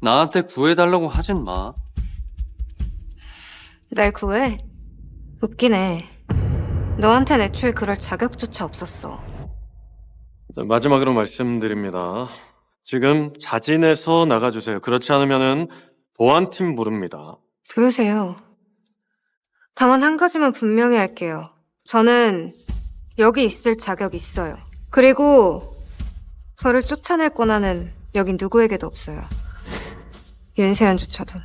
Speaker 16: 나한테 구해달라고 하진 마.
Speaker 12: 날 구해? 웃기네. 너한텐 애초에 그럴 자격조차 없었어.
Speaker 20: 마지막으로 말씀드립니다. 지금 자진해서 나가주세요. 그렇지 않으면은 보안팀 부릅니다.
Speaker 12: 부르세요. 다만 한 가지만 분명히 할게요. 저는 여기 있을 자격이 있어요. 그리고 저를 쫓아낼 권한은 여긴 누구에게도 없어요. 윤세현조차도.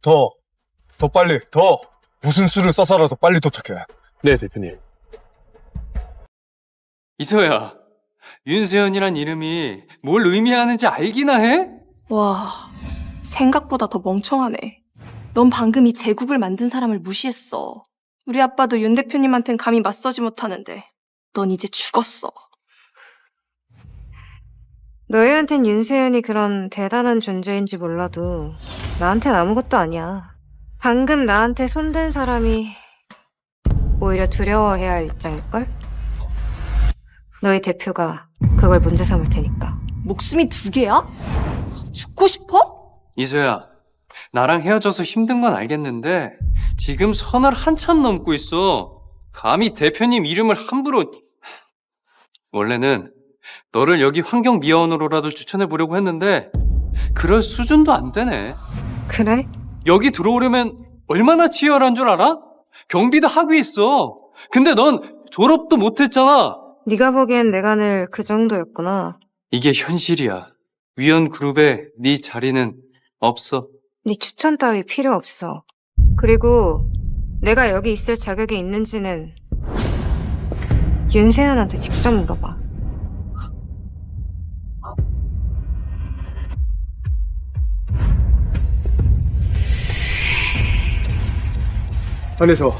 Speaker 1: 더 빨리, 더! 무슨 수를 써서라도 빨리 도착해.
Speaker 18: 네, 대표님.
Speaker 16: 이서야, 윤세현이란 이름이 뭘 의미하는지 알기나 해?
Speaker 19: 와, 생각보다 더 멍청하네. 넌 방금 이 제국을 만든 사람을 무시했어. 우리 아빠도 윤 대표님한텐 감히 맞서지 못하는데 넌 이제 죽었어.
Speaker 12: 너희한텐 윤세현이 그런 대단한 존재인지 몰라도 나한텐 아무것도 아니야. 방금 나한테 손댄 사람이 오히려 두려워해야 할 입장일걸? 너희 대표가 그걸 문제 삼을 테니까.
Speaker 19: 목숨이 2개야? 죽고 싶어?
Speaker 16: 이서야, 나랑 헤어져서 힘든 건 알겠는데 지금 선을 한참 넘고 있어. 감히 대표님 이름을 함부로... 원래는 너를 여기 환경미화원으로라도 추천해보려고 했는데 그럴 수준도 안 되네.
Speaker 12: 그래?
Speaker 16: 여기 들어오려면 얼마나 치열한 줄 알아? 경비도 하고 있어. 근데 넌 졸업도 못했잖아.
Speaker 12: 네가 보기엔 내가 늘 그 정도였구나.
Speaker 16: 이게 현실이야. 위원그룹에 네 자리는 없어.
Speaker 12: 네 추천 따위 필요 없어. 그리고 내가 여기 있을 자격이 있는지는 윤세현한테 직접 물어봐.
Speaker 1: 한희서,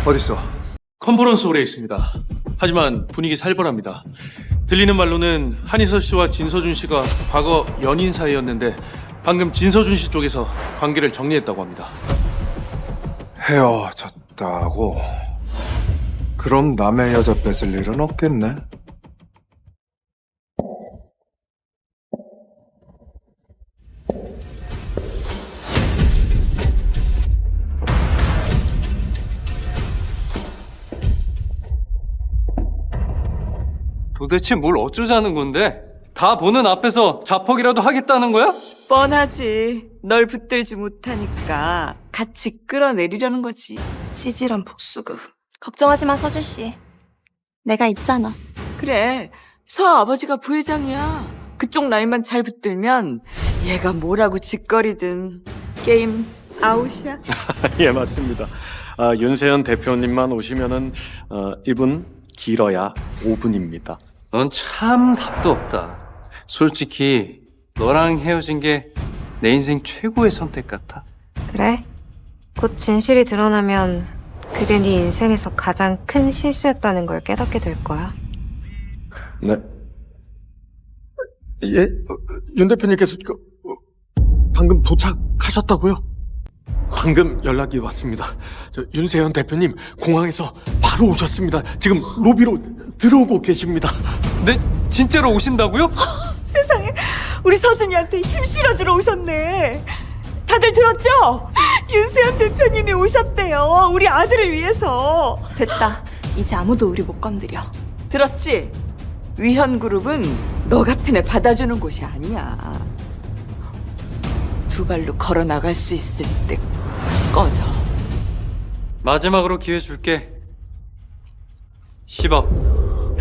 Speaker 1: 어딨어?
Speaker 14: 컨퍼런스 홀에 있습니다. 하지만 분위기 살벌합니다. 들리는 말로는 한희서 씨와 진서준 씨가 과거 연인 사이였는데 방금 진서준 씨 쪽에서 관계를 정리했다고 합니다.
Speaker 1: 헤어졌다고? 그럼 남의 여자 뺏을 일은 없겠네?
Speaker 16: 도대체 뭘 어쩌자는 건데? 다 보는 앞에서 자폭이라도 하겠다는 거야?
Speaker 17: 뻔하지. 널 붙들지 못하니까 같이 끌어내리려는 거지.
Speaker 19: 찌질한 복수극. 걱정하지 마, 서준 씨. 내가 있잖아.
Speaker 17: 그래, 서 아버지가 부회장이야. 그쪽 라인만 잘 붙들면 얘가 뭐라고 짓거리든 게임 아웃이야.
Speaker 20: 예, 맞습니다. 윤세현 대표님만 오시면은 이분 길어야 5분입니다.
Speaker 16: 넌 참 답도 없다. 솔직히 너랑 헤어진 게 내 인생 최고의 선택 같아.
Speaker 12: 그래? 곧 진실이 드러나면 그게 네 인생에서 가장 큰 실수였다는 걸 깨닫게 될 거야.
Speaker 20: 네. 예? 윤 대표님께서 방금 도착하셨다고요? 방금 연락이 왔습니다. 윤세현 대표님 공항에서 바로 오셨습니다. 지금 로비로 들어오고 계십니다.
Speaker 16: 네? 진짜로 오신다고요?
Speaker 17: 세상에, 우리 서준이한테 힘 실어주러 오셨네. 다들 들었죠? 윤세현 대표님이 오셨대요. 우리 아들을 위해서.
Speaker 19: 됐다. 이제 아무도 우리 못 건드려.
Speaker 17: 들었지? 위현그룹은 너 같은 애 받아주는 곳이 아니야. 2발로 걸어 나갈 수 있을 때 꺼져.
Speaker 16: 마지막으로 기회 줄게. 10억.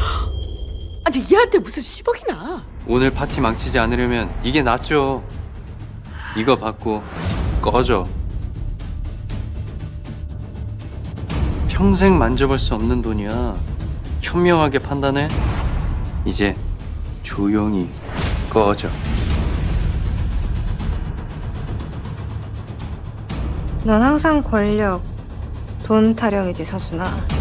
Speaker 17: 아니, 얘한테 무슨 10억이나.
Speaker 16: 오늘 파티 망치지 않으려면 이게 낫죠. 이거 받고 꺼져. 평생 만져볼 수 없는 돈이야. 현명하게 판단해. 이제 조용히 꺼져.
Speaker 12: 넌 항상 권력, 돈 타령이지, 서준아.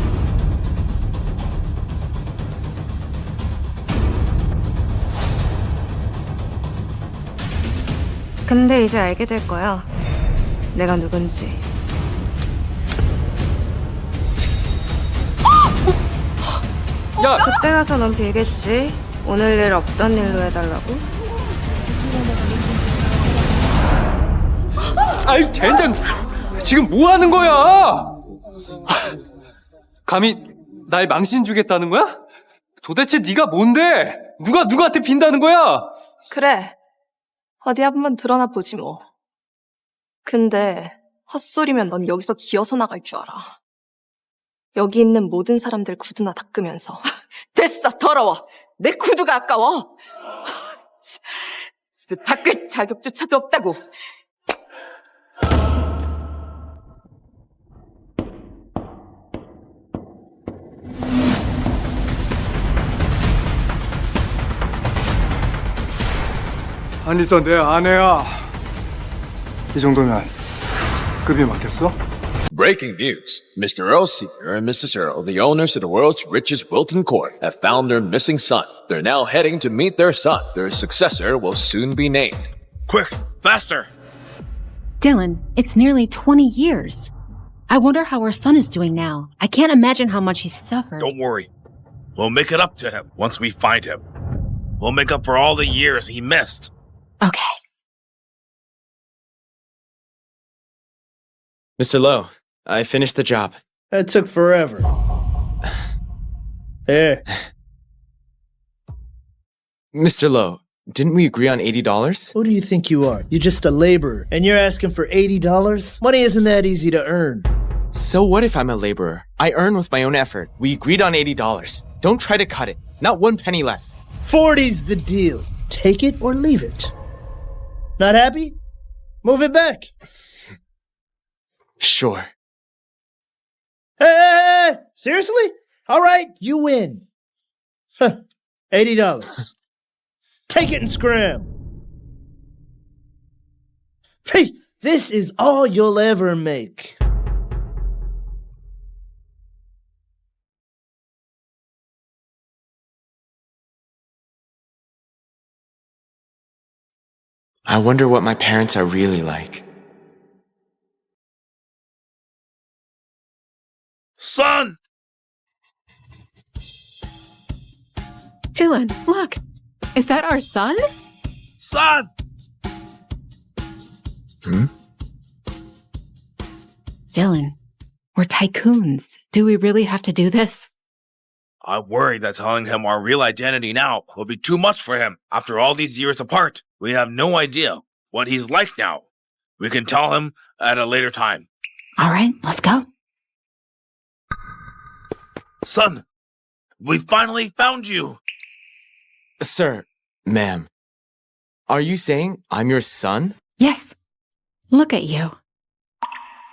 Speaker 12: 근데 이제 알게 될 거야. 내가 누군지.
Speaker 16: 야!
Speaker 12: 그때 가서 넌 빌겠지. 오늘 일 없던 일로 해달라고.
Speaker 16: 아이 젠장! 지금 뭐 하는 거야? 감히 날 망신 주겠다는 거야? 도대체 네가 뭔데? 누가 누구한테 빈다는 거야?
Speaker 19: 그래. 어디 한번 드러나 보지 뭐. 근데 헛소리면 넌 여기서 기어서 나갈 줄 알아. 여기 있는 모든 사람들 구두나 닦으면서.
Speaker 17: 됐어, 더러워. 내 구두가 아까워. 구두 닦을 자격조차도 없다고.
Speaker 5: 한이서 내 아내야. 이 정도면 급이 맞겠어?
Speaker 22: Breaking news. Mr. Earl Sr. and Mrs. Earl, the owners of the world's richest Wilton Court, have found their missing son. They're now heading to meet their son. Their successor will soon be named.
Speaker 4: Quick, faster!
Speaker 21: Dylan, it's nearly 20 years. I wonder how our son is doing now. I can't imagine how much he's suffered.
Speaker 4: Don't worry. We'll make it up to him once we find him. We'll make up for all the years he missed.
Speaker 21: Okay.
Speaker 23: Mr. Lowe, I finished the job.
Speaker 11: That took forever. Here.
Speaker 23: Mr. Lowe, didn't we agree on $80?
Speaker 11: Who do you think you are? You're just a laborer, and you're asking for $80? Money isn't that easy to earn.
Speaker 23: So what if I'm a laborer? I earn with my own effort. We agreed on $80. Don't try to cut it. Not 1 penny less.
Speaker 11: 40's the deal. Take it or leave it. Not happy? Move it back.
Speaker 23: Sure.
Speaker 11: Hey! Seriously? All right, you win. Huh. $80. Take it and scram. Hey, this is all you'll ever make.
Speaker 23: I wonder what my parents are really like.
Speaker 4: Son!
Speaker 21: Dylan, look. Is that our son?
Speaker 4: Son!
Speaker 21: Dylan, we're tycoons. Do we really have to do this?
Speaker 4: I'm worried that telling him our real identity now will be too much for him. After all these years apart, we have no idea what he's like now. We can tell him at a later time.
Speaker 21: All right, let's go.
Speaker 4: Son, we finally found you.
Speaker 23: Sir, ma'am, are you saying I'm your son?
Speaker 21: Yes. Look at you.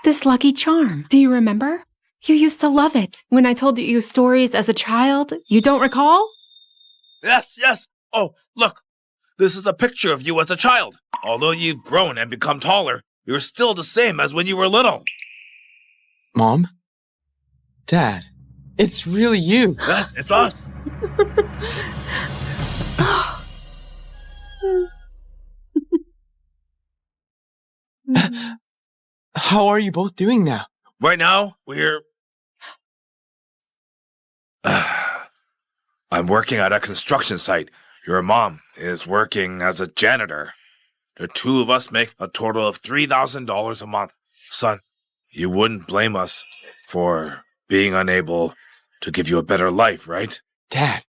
Speaker 21: This lucky charm. Do you remember? You used to love it when I told you stories as a child. You don't recall?
Speaker 4: Yes, yes. Oh, look. This is a picture of you as a child. Although you've grown and become taller, you're still the same as when you were little.
Speaker 23: Mom? Dad? It's really you.
Speaker 4: Yes, it's us.
Speaker 23: How are you both doing now?
Speaker 4: Right now, we're... I'm working at a construction site. Your mom is working as a janitor. The two of us make a total of $3,000 a month. Son, you wouldn't blame us for being unable to give you a better life, right?
Speaker 23: Dad,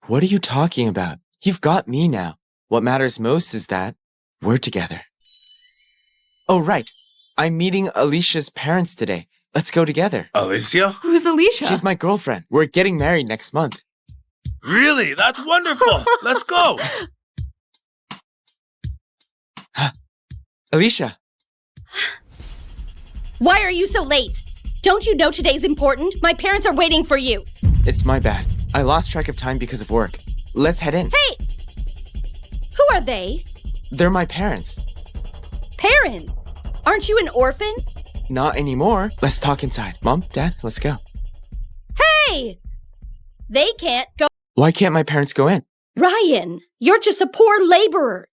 Speaker 23: what are you talking about? You've got me now. What matters most is that we're together. Oh, right. I'm meeting Alicia's parents today. Let's go together.
Speaker 4: Alicia?
Speaker 21: Who's Alicia?
Speaker 23: She's my girlfriend. We're getting married next month.
Speaker 4: Really? That's wonderful. Let's go.
Speaker 23: Alicia.
Speaker 7: Why are you so late? Don't you know today's important? My parents are waiting for you.
Speaker 23: It's my bad. I lost track of time because of work. Let's head in.
Speaker 7: Hey! Who are they?
Speaker 23: They're my parents.
Speaker 7: Parents? Aren't you an orphan?
Speaker 23: Not anymore. Let's talk inside. Mom, Dad, let's go.
Speaker 7: Hey! They can't go.
Speaker 23: Why can't my parents go in?
Speaker 7: Ryan, you're just a poor laborer.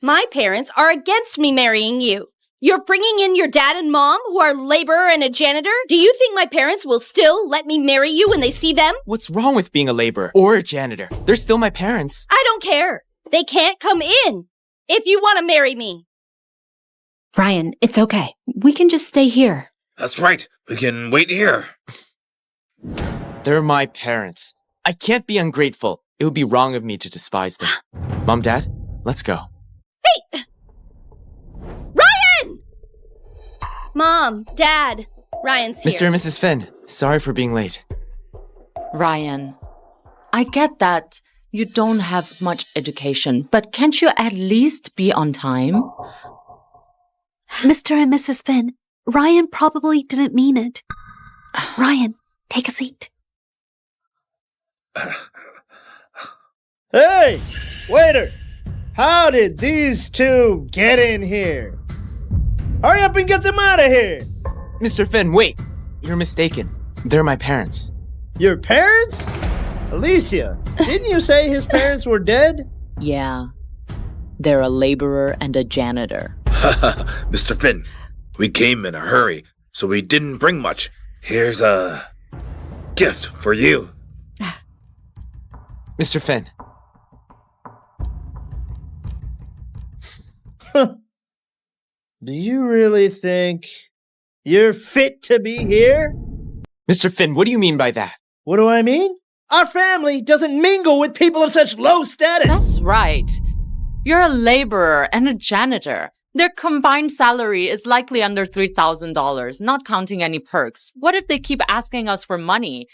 Speaker 7: My parents are against me marrying you. You're bringing in your dad and mom, who are a laborer and a janitor? Do you think my parents will still let me marry you when they see them?
Speaker 23: What's wrong with being a laborer or a janitor? They're still my parents.
Speaker 7: I don't care. They can't come in if you want to marry me.
Speaker 21: Ryan, it's okay. We can just stay here.
Speaker 4: That's right. We can wait here.
Speaker 23: They're my parents. I can't be ungrateful. It would be wrong of me to despise them. Mom, Dad, let's go.
Speaker 7: Hey! Ryan! Mom, Dad, Ryan's here.
Speaker 23: Mr. and Mrs. Finn, sorry for being late.
Speaker 17: Ryan, I get that you don't have much education, but can't you at least be on time?
Speaker 8: Mr. and Mrs. Finn, Ryan probably didn't mean it. Ryan, take a seat.
Speaker 11: Hey, waiter! How did these two get in here? Hurry up and get them out of here!
Speaker 23: Mr. Finn, wait. You're mistaken. They're my parents.
Speaker 11: Your parents? Alicia, didn't you say his parents were dead?
Speaker 17: Yeah. They're a laborer and a janitor.
Speaker 4: Mr. Finn, we came in a hurry, so we didn't bring much. Here's a gift for you.
Speaker 23: Mr. Finn.
Speaker 11: Do you really think you're fit to be here?
Speaker 23: Mr. Finn, what do you mean by that?
Speaker 11: What do I mean? Our family doesn't mingle with people of such low status.
Speaker 17: That's right. You're a laborer and a janitor. Their combined salary is likely under $3,000, not counting any perks. What if they keep asking us for money?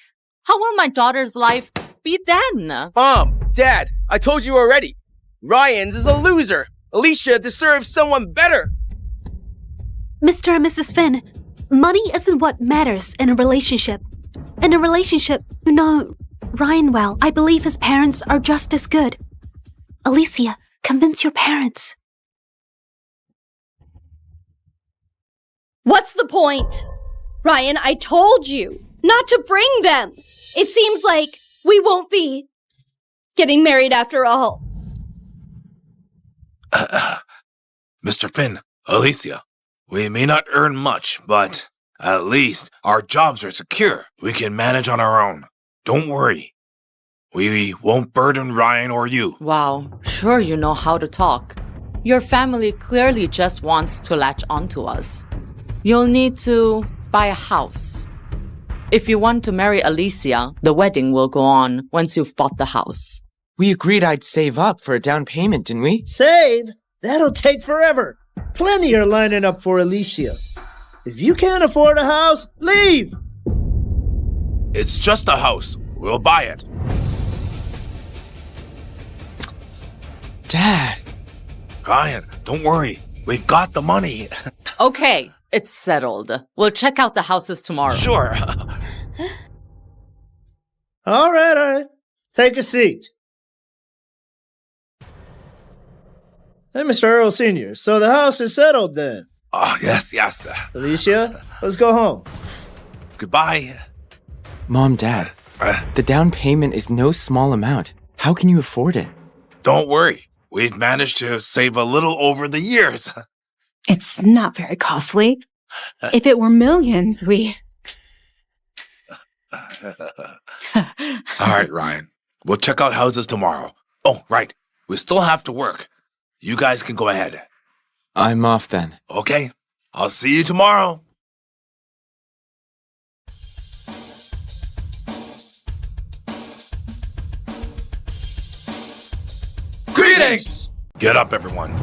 Speaker 17: How will my daughter's life be then?
Speaker 10: Mom, Dad, I told you already. Ryan's is a loser. Alicia deserves someone better.
Speaker 8: Mr. and Mrs. Finn, money isn't what matters in a relationship. In a relationship, you know Ryan well. I believe his parents are just as good. Alicia, convince your parents.
Speaker 7: What's the point? Ryan, I told you not to bring them. It seems like we won't be getting married after all.
Speaker 4: Mr. Finn, Alicia, we may not earn much, but at least our jobs are secure. We can manage on our own. Don't worry. We won't burden Ryan or you.
Speaker 17: Wow, sure you know how to talk. Your family clearly just wants to latch onto us. You'll need to buy a house. If you want to marry Alicia, the wedding will go on once you've bought the house.
Speaker 23: We agreed I'd save up for a down payment, didn't we?
Speaker 11: Save? That'll take forever. Plenty are lining up for Alicia. If you can't afford a house, leave!
Speaker 4: It's just a house. We'll buy it.
Speaker 23: Dad!
Speaker 4: Ryan, don't worry. We've got the money.
Speaker 17: Okay, it's settled. We'll check out the houses tomorrow.
Speaker 4: Sure.
Speaker 11: All right. Take a seat. Hey, Mr. Earl Sr., so the house is settled then?
Speaker 4: Oh, yes.
Speaker 11: Alicia, let's go home.
Speaker 4: Goodbye.
Speaker 23: Mom, Dad, the down payment is no small amount. How can you afford it?
Speaker 4: Don't worry. We've managed to save a little over the years.
Speaker 21: It's not very costly. If it were millions, we...
Speaker 4: All right, Ryan. We'll check out houses tomorrow. Oh, right. We still have to work. You guys can go ahead.
Speaker 23: I'm off then.
Speaker 4: Okay. I'll see you tomorrow.
Speaker 10: Greetings!
Speaker 4: Get up, everyone.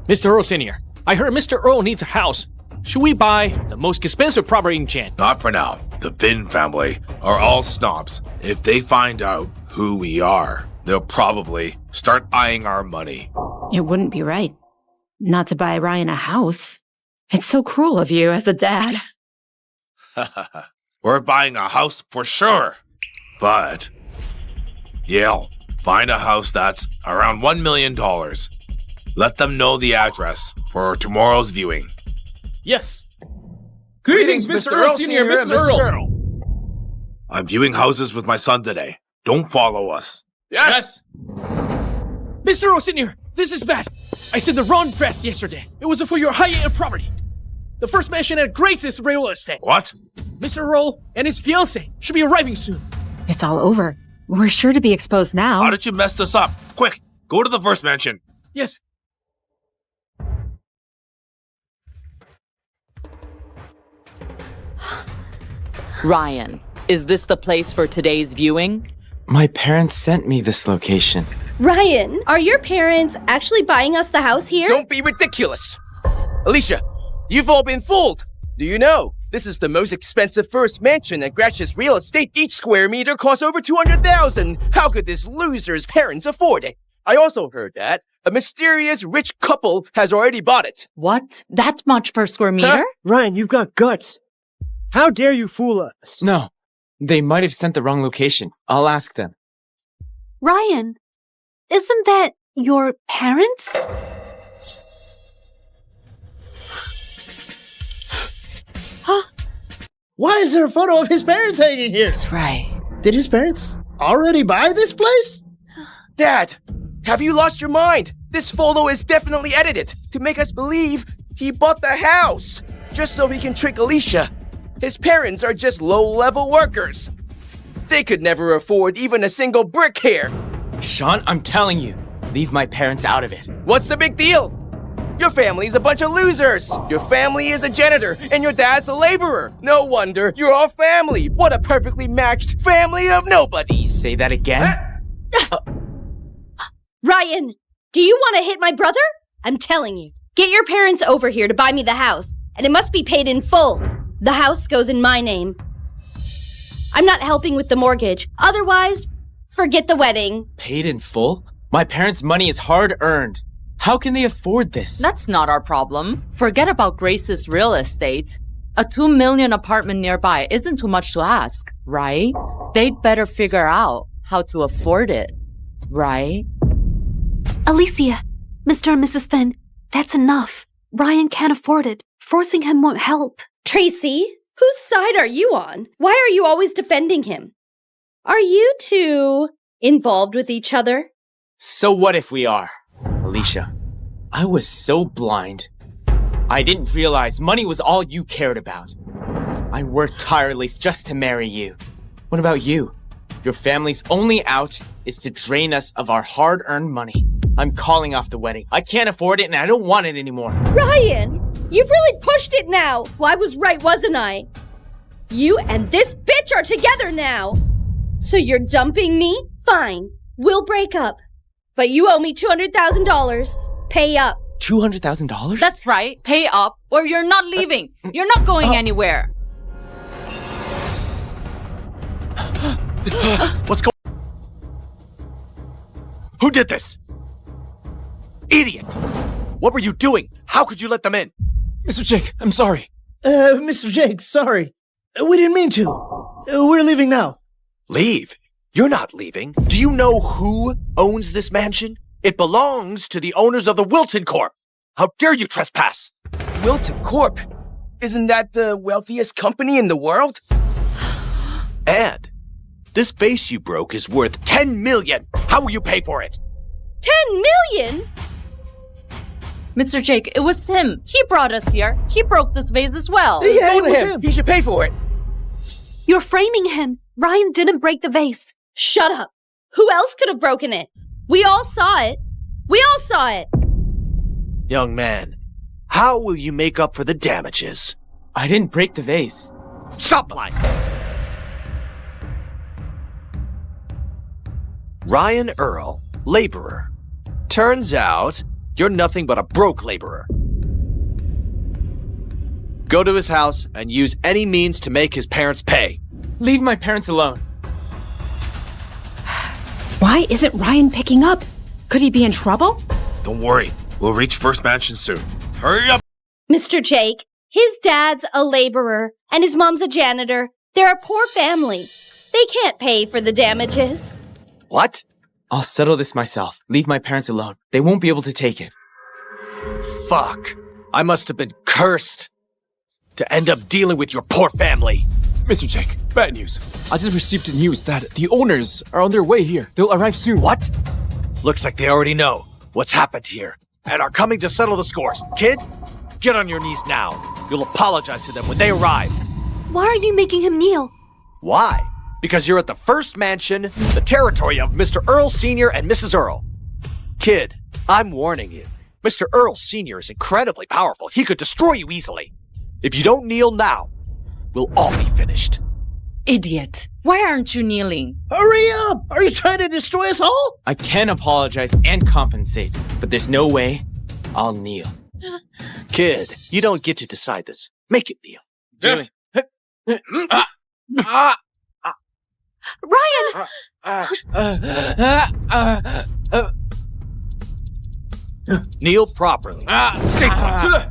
Speaker 9: Mr. Earl Sr., I heard Mr. Earl needs a house. Should we buy the most expensive property in Chen?
Speaker 4: Not for now. The Finn family are all snobs. If they find out who we are, they'll probably start eyeing our money.
Speaker 21: It wouldn't be right. not to buy Ryan a house. It's so cruel of you as a dad.
Speaker 2: We're buying a house for sure. But, Yale, find a house that's around $1 million. Let them know the address for tomorrow's viewing.
Speaker 9: Yes. Greetings, Mr. Earl Sr. and Mrs. Earl.
Speaker 2: I'm viewing houses with my son today. Don't follow us.
Speaker 9: Yes. Mr. Earl Sr., this is bad. I sent the wrong dress yesterday. It was for your high-end property. The first mansion at Grace's real estate.
Speaker 2: What?
Speaker 9: Mr. Earl and his fiancée should be arriving soon.
Speaker 21: It's all over. We're sure to be exposed now.
Speaker 2: How did you mess this up? Quick, go to the first mansion.
Speaker 9: Yes.
Speaker 17: Ryan, is this the place for today's viewing?
Speaker 23: My parents sent me this location.
Speaker 7: Ryan, are your parents actually buying us the house here?
Speaker 10: Don't be ridiculous. Alicia, you've all been fooled. Do you know? This is the most expensive first mansion at Gratch's real estate. Each square meter costs over $200,000. How could this loser's parents afford it? I also heard that a mysterious rich couple has already bought it.
Speaker 17: What? That much per square meter?
Speaker 11: Huh? Ryan, you've got guts. How dare you fool us?
Speaker 23: No, they might have sent the wrong location. I'll ask them.
Speaker 8: Ryan, isn't that your parents?
Speaker 11: Why is there a photo of his parents hanging here?
Speaker 17: That's right.
Speaker 11: Did his parents already buy this place?
Speaker 10: Dad, have you lost your mind? This photo is definitely edited to make us believe he bought the house just so he can trick Alicia. His parents are just low-level workers. They could never afford even a single brick here.
Speaker 23: Sean, I'm telling you, leave my parents out of it.
Speaker 10: What's the big deal? Your family's a bunch of losers. Your family is a janitor, and your dad's a laborer. No wonder you're all family. What a perfectly matched family of nobodies.
Speaker 23: Say that again?
Speaker 7: Ryan, do you want to hit my brother? I'm telling you. Get your parents over here to buy me the house, and it must be paid in full. The house goes in my name. I'm not helping with the mortgage. Otherwise, forget the wedding.
Speaker 23: Paid in full? My parents' money is hard-earned. How can they afford this?
Speaker 17: That's not our problem. Forget about Grace's real estate. A $2 million apartment nearby isn't too much to ask, right? They'd better figure out how to afford it, right?
Speaker 8: Alicia, Mr. and Mrs. Finn, that's enough. Ryan can't afford it. Forcing him won't help.
Speaker 7: Tracy, whose side are you on? Why are you always defending him? Are you two involved with each other?
Speaker 23: So what if we are? Alicia, I was so blind. I didn't realize money was all you cared about. I worked tirelessly just to marry you. What about you? Your family's only out is to drain us of our hard-earned money. I'm calling off the wedding. I can't afford it and I don't want it anymore.
Speaker 7: Ryan, you've really pushed it now. Well, I was right, wasn't I? You and this bitch are together now. So you're dumping me? Fine. We'll break up. But you owe me $200,000. Pay up.
Speaker 23: $200,000?
Speaker 17: That's right. Pay up or you're not leaving. You're not going anywhere.
Speaker 2: What's going on? Who did this? Idiot! What were you doing? How could you let them in?
Speaker 9: Mr. Jake, I'm sorry.
Speaker 11: Mr. Jake, sorry. We didn't mean to. We're leaving now.
Speaker 2: Leave? You're not leaving. Do you know who owns this mansion? It belongs to the owners of the Wilton Corp. How dare you trespass?
Speaker 10: Wilton Corp? Isn't that the wealthiest company in the world?
Speaker 2: And this vase you broke is worth $10 million. How will you pay for it?
Speaker 7: $10 million?
Speaker 17: Mr. Jake, it was him. He brought us here. He broke this vase as well.
Speaker 11: Yeah,
Speaker 10: Go
Speaker 11: it
Speaker 10: to
Speaker 11: was
Speaker 10: him.
Speaker 11: him.
Speaker 10: He should pay for it.
Speaker 8: You're framing him. Ryan didn't break the vase.
Speaker 7: Shut up. Who else could have broken it? We all saw it. We all saw it.
Speaker 2: Young man, how will you make up for the damages?
Speaker 23: I didn't break the vase.
Speaker 2: Stop lying! Ryan Earl, laborer. Turns out, you're nothing but a broke laborer. Go to his house and use any means to make his parents pay.
Speaker 23: Leave my parents alone.
Speaker 21: Why isn't Ryan picking up? Could he be in trouble?
Speaker 2: Don't worry, We'll reach First Mansion soon. Hurry up!
Speaker 7: Mr. Jake, his dad's a laborer and his mom's a janitor. They're a poor family. They can't pay for the damages.
Speaker 23: What? I'll settle this myself. Leave my parents alone. They won't be able to take it.
Speaker 3: Fuck. I must have been cursed to end up dealing with your poor family.
Speaker 9: Mr. Jake, bad news. I just received the news that the owners are on their way here. They'll arrive soon.
Speaker 3: What? Looks like they already know what's happened here and are coming to settle the scores. Kid, get on your knees now. You'll apologize to them when they arrive.
Speaker 8: Why are you making him kneel?
Speaker 3: Why? Because you're at the First Mansion, the territory of Mr. Earl Sr. and Mrs. Earl. Kid, I'm warning you. Mr. Earl Sr. is incredibly powerful. He could destroy you easily. If you don't kneel now, we'll all be finished.
Speaker 17: Idiot. Why aren't you kneeling?
Speaker 11: Hurry up! Are you trying to destroy us all?
Speaker 23: I can apologize and compensate, but there's no way I'll kneel.
Speaker 3: Kid, you don't get to decide this. Make it kneel.
Speaker 17: Yes.
Speaker 3: Ryan! Kneel properly.
Speaker 9: Stay quiet.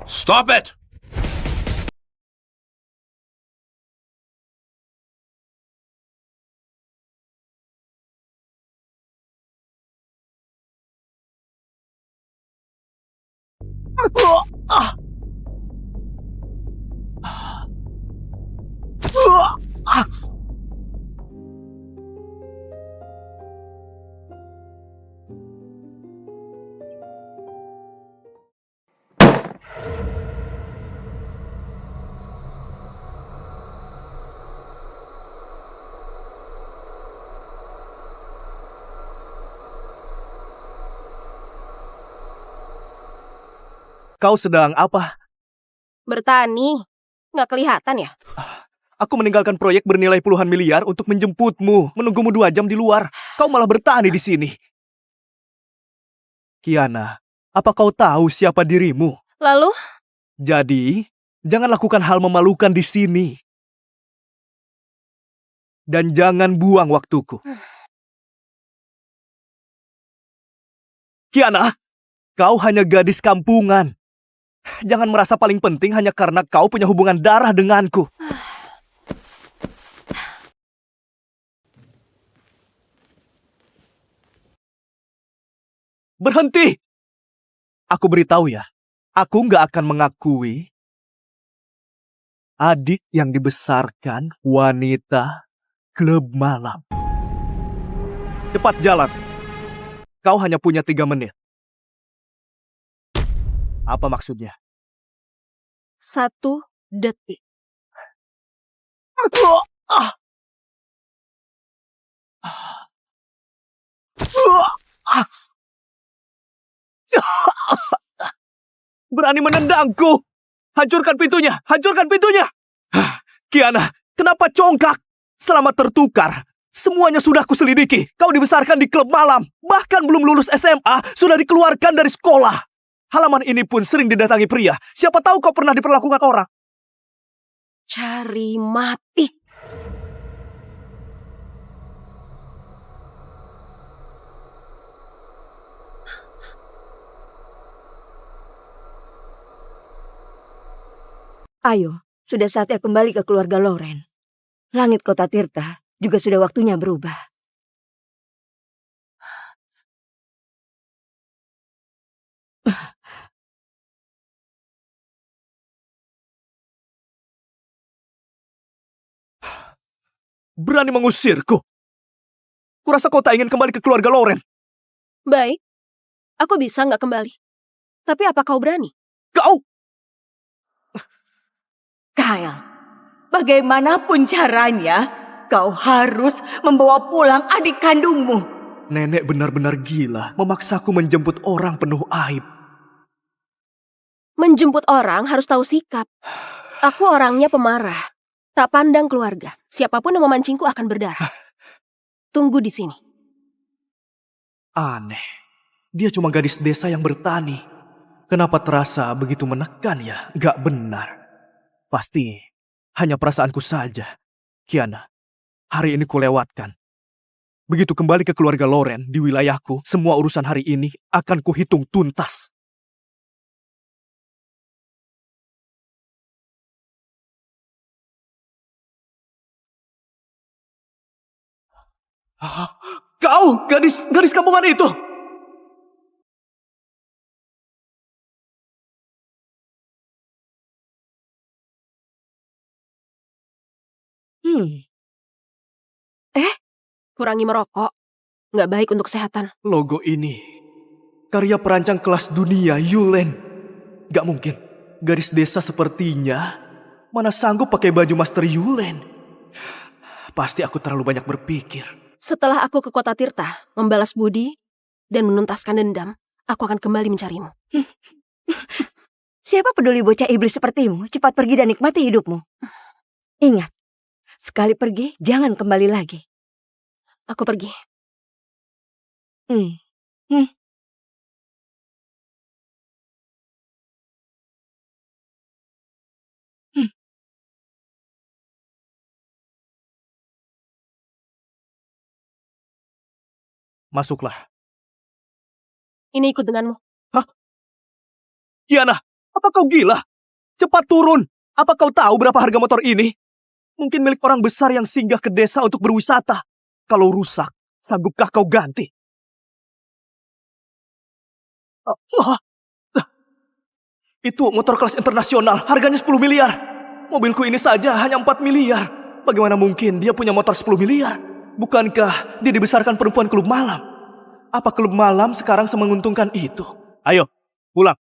Speaker 2: Stop it!
Speaker 6: Kau sedang apa?
Speaker 13: Bertani. Nggak kelihatan ya?
Speaker 6: Aku meninggalkan proyek bernilai puluhan miliar untuk menjemputmu, menunggumu 2 jam di luar. Kau malah bertani di sini. Kiana, apa kau tahu siapa dirimu?
Speaker 13: Lalu?
Speaker 6: Jadi, jangan lakukan hal memalukan di sini. Dan jangan buang waktuku. Kiana, kau hanya gadis kampungan. Jangan merasa paling penting hanya karena kau punya hubungan darah denganku. Berhenti! Aku beritahu ya, aku nggak akan mengakui adik yang dibesarkan wanita klub malam. Cepat jalan. Kau hanya punya 3 menit. Apa maksudnya?
Speaker 13: 1 detik.
Speaker 6: Berani menendangku. Hancurkan pintunya. Hancurkan pintunya. Kiana, kenapa congkak? Selama tertukar, semuanya sudah kuselidiki. Kau dibesarkan di klub malam. Bahkan belum lulus SMA, sudah dikeluarkan dari sekolah. Halaman ini pun sering didatangi pria. Siapa tahu kau pernah diperlakukan orang.
Speaker 13: Cari mati. Ayo, sudah saatnya kembali ke keluarga Loren. Langit Kota Tirta juga sudah waktunya berubah.
Speaker 6: Berani mengusirku. Kurasa kau tak ingin kembali ke keluarga Loren.
Speaker 13: Baik, aku bisa nggak kembali. Tapi apa kau berani?
Speaker 6: Kau!
Speaker 17: Kyle, bagaimanapun caranya, kau harus membawa pulang adik kandungmu.
Speaker 6: Nenek benar-benar gila memaksaku menjemput orang penuh aib.
Speaker 13: Menjemput orang harus tahu sikap. Aku orangnya pemarah. Tak pandang keluarga. Siapapun yang memancingku akan berdarah. Tunggu di sini.
Speaker 6: Aneh. Dia cuma gadis desa yang bertani. Kenapa terasa begitu menekan ya? Gak benar. Pasti hanya perasaanku saja. Kiana, hari ini kulewatkan. Begitu kembali ke keluarga Loren di wilayahku, semua urusan hari ini akan kuhitung tuntas. Kau, gadis kampungan itu!
Speaker 13: Kurangi merokok. Nggak baik untuk kesehatan.
Speaker 6: Logo ini, karya perancang kelas dunia, Yulen. Gak mungkin, gadis desa sepertinya mana sanggup pakai baju Master Yulen. Pasti aku terlalu banyak berpikir.
Speaker 13: Setelah aku ke kota Tirta, membalas budi, dan menuntaskan dendam, aku akan kembali mencarimu.
Speaker 14: Siapa peduli bocah iblis sepertimu? Cepat pergi dan nikmati hidupmu. Ingat, sekali pergi, jangan kembali lagi.
Speaker 13: Aku pergi.
Speaker 6: Masuklah.
Speaker 13: Ini ikut denganmu.
Speaker 6: Hah? Kiana, apa kau gila? Cepat turun. Apa kau tahu berapa harga motor ini? Mungkin milik orang besar yang singgah ke desa untuk berwisata. Kalau rusak, sanggupkah kau ganti? Itu motor kelas internasional, harganya 10 miliar. Mobilku ini saja hanya 4 miliar. Bagaimana mungkin dia punya motor 10 miliar? Bukankah dia dibesarkan perempuan klub malam? Apa klub malam sekarang semenguntungkan itu? Ayo, pulang.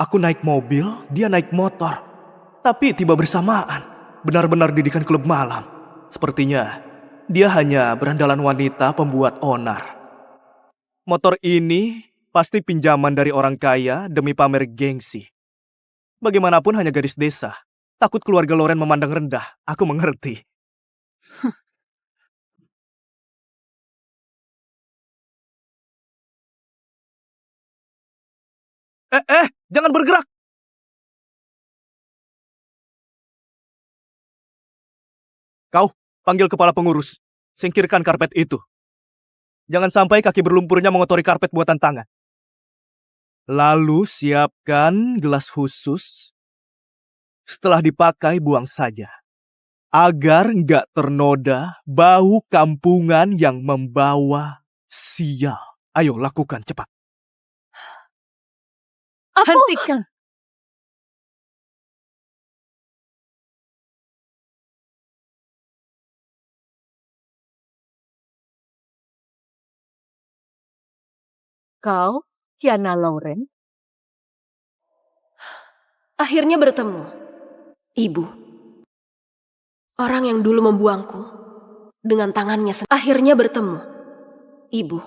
Speaker 6: Aku naik mobil, dia naik motor. Tapi tiba bersamaan. Benar-benar didikan klub malam. Sepertinya dia hanya berandalan wanita pembuat onar. Motor ini pasti pinjaman dari orang kaya demi pamer gengsi. Bagaimanapun hanya gadis desa. Takut keluarga Loren memandang rendah. Aku mengerti. Jangan bergerak. Kau, panggil kepala pengurus. Singkirkan karpet itu. Jangan sampai kaki berlumpurnya mengotori karpet buatan tangan. Lalu siapkan gelas khusus. Setelah dipakai, buang saja. Agar nggak ternoda bau kampungan yang membawa sial. Ayo, lakukan cepat.
Speaker 14: Hentikan. Kau, Kiana Loren?
Speaker 13: Akhirnya bertemu. Ibu. Orang yang dulu membuangku dengan tangannya sendiri. Akhirnya bertemu. Ibu.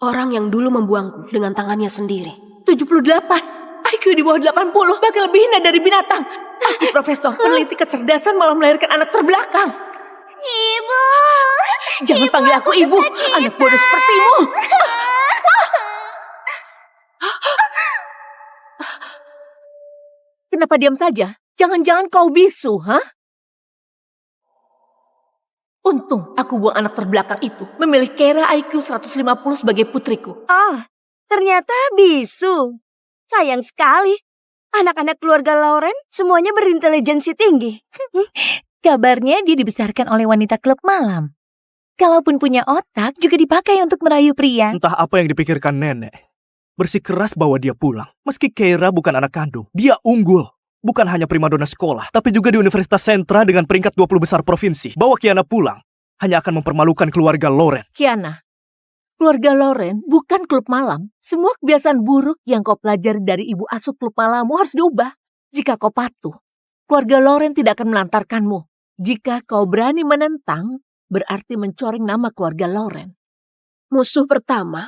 Speaker 13: Orang yang dulu membuangku dengan tangannya sendiri.
Speaker 14: 78. IQ di bawah 80, bahkan lebih hina dari binatang. Aku profesor peneliti kecerdasan malah melahirkan anak terbelakang.
Speaker 15: Ibu.
Speaker 14: Jangan panggil aku ibu, anak bodoh sepertimu. Kenapa diam saja? Jangan-jangan kau bisu, ha? Untung aku buang anak terbelakang itu, memilih Kera IQ 150 sebagai putriku.
Speaker 15: Oh, ternyata bisu. Sayang sekali. Anak-anak keluarga Loren semuanya berintelijensi tinggi.
Speaker 18: Kabarnya dia dibesarkan oleh wanita klub malam. Kalaupun punya otak, juga dipakai untuk merayu pria.
Speaker 6: Entah apa yang dipikirkan nenek. Bersikeras bawa dia pulang. Meski Keira bukan anak kandung, dia unggul. Bukan hanya primadona sekolah, tapi juga di Universitas Sentra dengan peringkat 20 besar provinsi. Bawa Kiana pulang hanya akan mempermalukan keluarga Loren.
Speaker 14: Kiana, keluarga Loren bukan klub malam. Semua kebiasaan buruk yang kau pelajari dari ibu asuh klub malammu harus diubah. Jika kau patuh, keluarga Loren tidak akan melantarkanmu. Jika kau berani menentang, berarti mencoreng nama keluarga Loren.
Speaker 13: Musuh pertama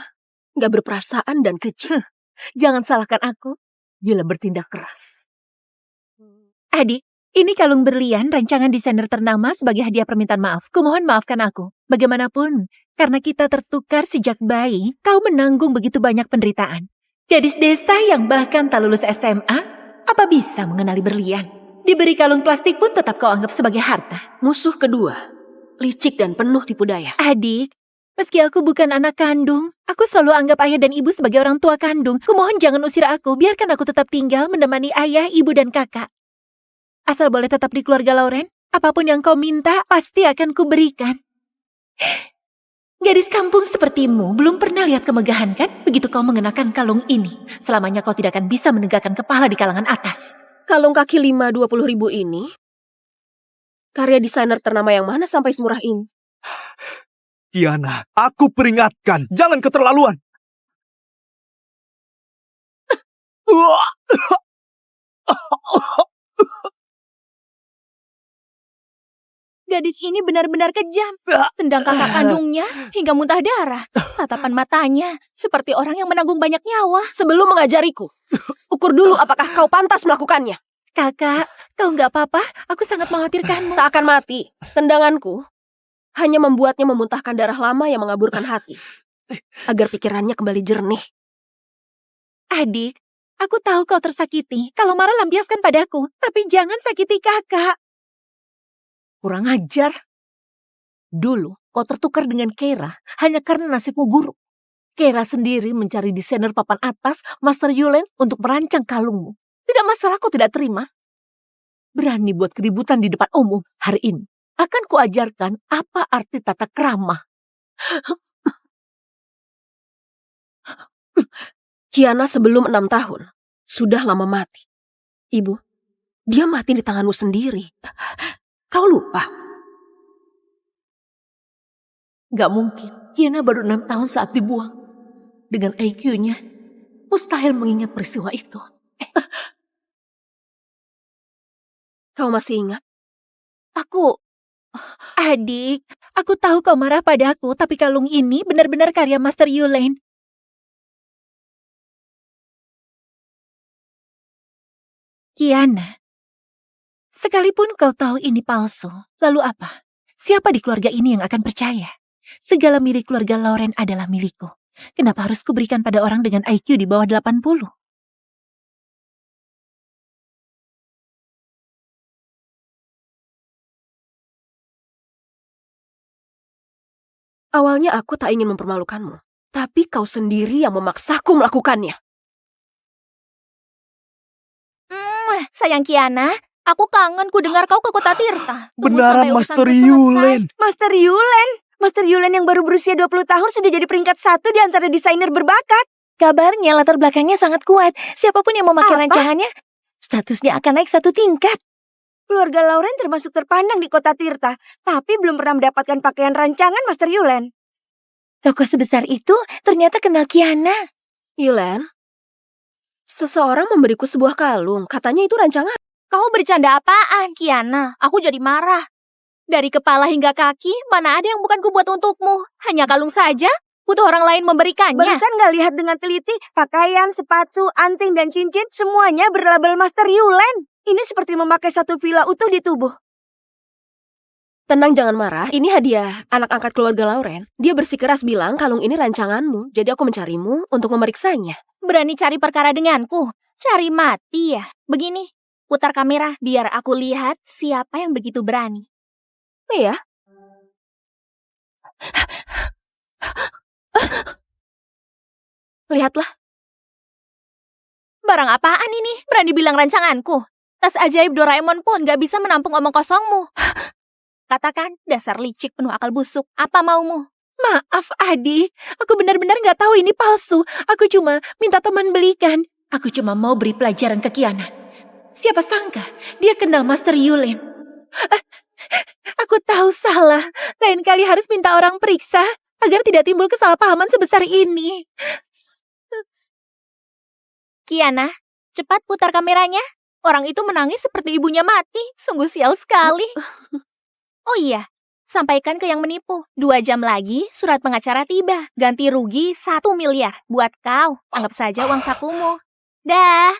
Speaker 13: gak berperasaan dan kecil.
Speaker 14: Jangan salahkan aku bila bertindak keras.
Speaker 18: Adik, ini kalung berlian rancangan desainer ternama sebagai hadiah permintaan maaf. Kumohon maafkan aku. Bagaimanapun, Karena kita tertukar sejak bayi, kau menanggung begitu banyak penderitaan. Gadis desa yang bahkan tak lulus SMA, apa bisa mengenali berlian? Diberi kalung plastik pun tetap kau anggap sebagai harta.
Speaker 13: Musuh kedua, licik dan penuh tipu daya.
Speaker 18: Adik, meski aku bukan anak kandung, aku selalu anggap ayah dan ibu sebagai orang tua kandung. Kumohon jangan usir aku, biarkan aku tetap tinggal menemani ayah, ibu, dan kakak. Asal boleh tetap di keluarga Lauren, apapun yang kau minta pasti akan kuberikan. Gadis kampung sepertimu belum pernah lihat kemegahan kan? Begitu kau mengenakan kalung ini, selamanya kau tidak akan bisa menegakkan kepala di kalangan atas.
Speaker 13: Kalung kaki 5 20.000 ini, karya desainer ternama yang mana sampai semurah ini?
Speaker 6: Kiana, aku peringatkan, jangan keterlaluan.
Speaker 15: Gadis ini benar-benar kejam. Tendang kakak kandungnya hingga muntah darah. Tatapan matanya seperti orang yang menanggung banyak nyawa.
Speaker 13: Sebelum mengajariku, ukur dulu apakah kau pantas melakukannya.
Speaker 18: Kakak, kau nggak apa-apa? Aku sangat mengkhawatirkanmu.
Speaker 13: Tak akan mati. Tendanganku hanya membuatnya memuntahkan darah lama yang mengaburkan hati. Agar pikirannya kembali jernih.
Speaker 18: Adik, aku tahu kau tersakiti. Kalau marah lampiaskan padaku. Tapi jangan sakiti kakak.
Speaker 14: Kurang ajar. Dulu kau tertukar dengan Keira hanya karena nasibmu buruk. Keira sendiri mencari desainer papan atas, Master Yulen, untuk merancang kalungmu. Tidak masalah kau tidak terima. Berani buat keributan di depan umum. Hari ini akan kuajarkan apa arti tata krama.
Speaker 13: Kiana sebelum 6 tahun sudah lama mati. Ibu, dia mati di tanganmu sendiri. Kau lupa?
Speaker 14: Gak mungkin. Kiana baru 6 tahun saat dibuang. Dengan IQ-nya, mustahil mengingat peristiwa itu.
Speaker 13: Kau masih ingat?
Speaker 18: Adik, aku tahu kau marah padaku, tapi kalung ini benar-benar karya Master Yulen. Kiana, sekalipun kau tahu ini palsu, lalu apa? Siapa di keluarga ini yang akan percaya? Segala milik keluarga Lauren adalah milikku. Kenapa harus kuberikan pada orang dengan IQ di bawah 80?
Speaker 13: Awalnya aku tak ingin mempermalukanmu, tapi kau sendiri yang memaksaku melakukannya.
Speaker 15: Sayang Kiana, aku kangen ku dengar kau ke kota Tirta. Tunggu
Speaker 6: Benaran
Speaker 15: sampai
Speaker 6: Master
Speaker 15: urusanku selesai.
Speaker 6: Yulen.
Speaker 15: Master Yulen. Master Yulen yang baru berusia 20 tahun sudah jadi peringkat 1 di antara desainer berbakat.
Speaker 18: Kabarnya latar belakangnya sangat kuat. Siapapun yang memakai rancangannya, statusnya akan naik 1 tingkat.
Speaker 15: Keluarga Lauren termasuk terpandang di kota Tirta, tapi belum pernah mendapatkan pakaian rancangan Master Yulen.
Speaker 18: Tokoh sebesar itu ternyata kenal Kiana.
Speaker 13: Yulen, seseorang memberiku sebuah kalung, katanya itu rancangan.
Speaker 15: Kau bercanda apaan, Kiana? Aku jadi marah. Dari kepala hingga kaki, mana ada yang bukan kubuat untukmu? Hanya kalung saja? Butuh orang lain memberikannya. Barusan gak lihat dengan teliti, pakaian, sepatu, anting, dan cincin, semuanya berlabel Master Yulen. Ini seperti memakai satu villa utuh di tubuh.
Speaker 13: Tenang, jangan marah. Ini hadiah anak angkat keluarga Lauren. Dia bersikeras bilang kalung ini rancanganmu, jadi aku mencarimu untuk memeriksanya.
Speaker 15: Berani cari perkara denganku? Cari mati ya? Begini, putar kamera biar aku lihat siapa yang begitu berani.
Speaker 13: Iya. Lihatlah.
Speaker 15: Barang apaan ini? Berani bilang rancanganku? Tas ajaib Doraemon pun gak bisa menampung omong kosongmu. Katakan, dasar licik penuh akal busuk. Apa maumu?
Speaker 18: Maaf adik, aku benar-benar gak tahu ini palsu. Aku cuma minta teman belikan. Aku cuma mau beri pelajaran ke Kiana. Siapa sangka dia kenal Master Yulen. Aku tahu salah. Lain kali harus minta orang periksa agar tidak timbul kesalahpahaman sebesar ini.
Speaker 15: Kiana, cepat putar kameranya. Orang itu menangis seperti ibunya mati. Sungguh sial sekali. Oh iya, sampaikan ke yang menipu. 2 jam lagi surat pengacara tiba. Ganti rugi 1 miliar buat kau. Anggap saja uang sakumu. Dah.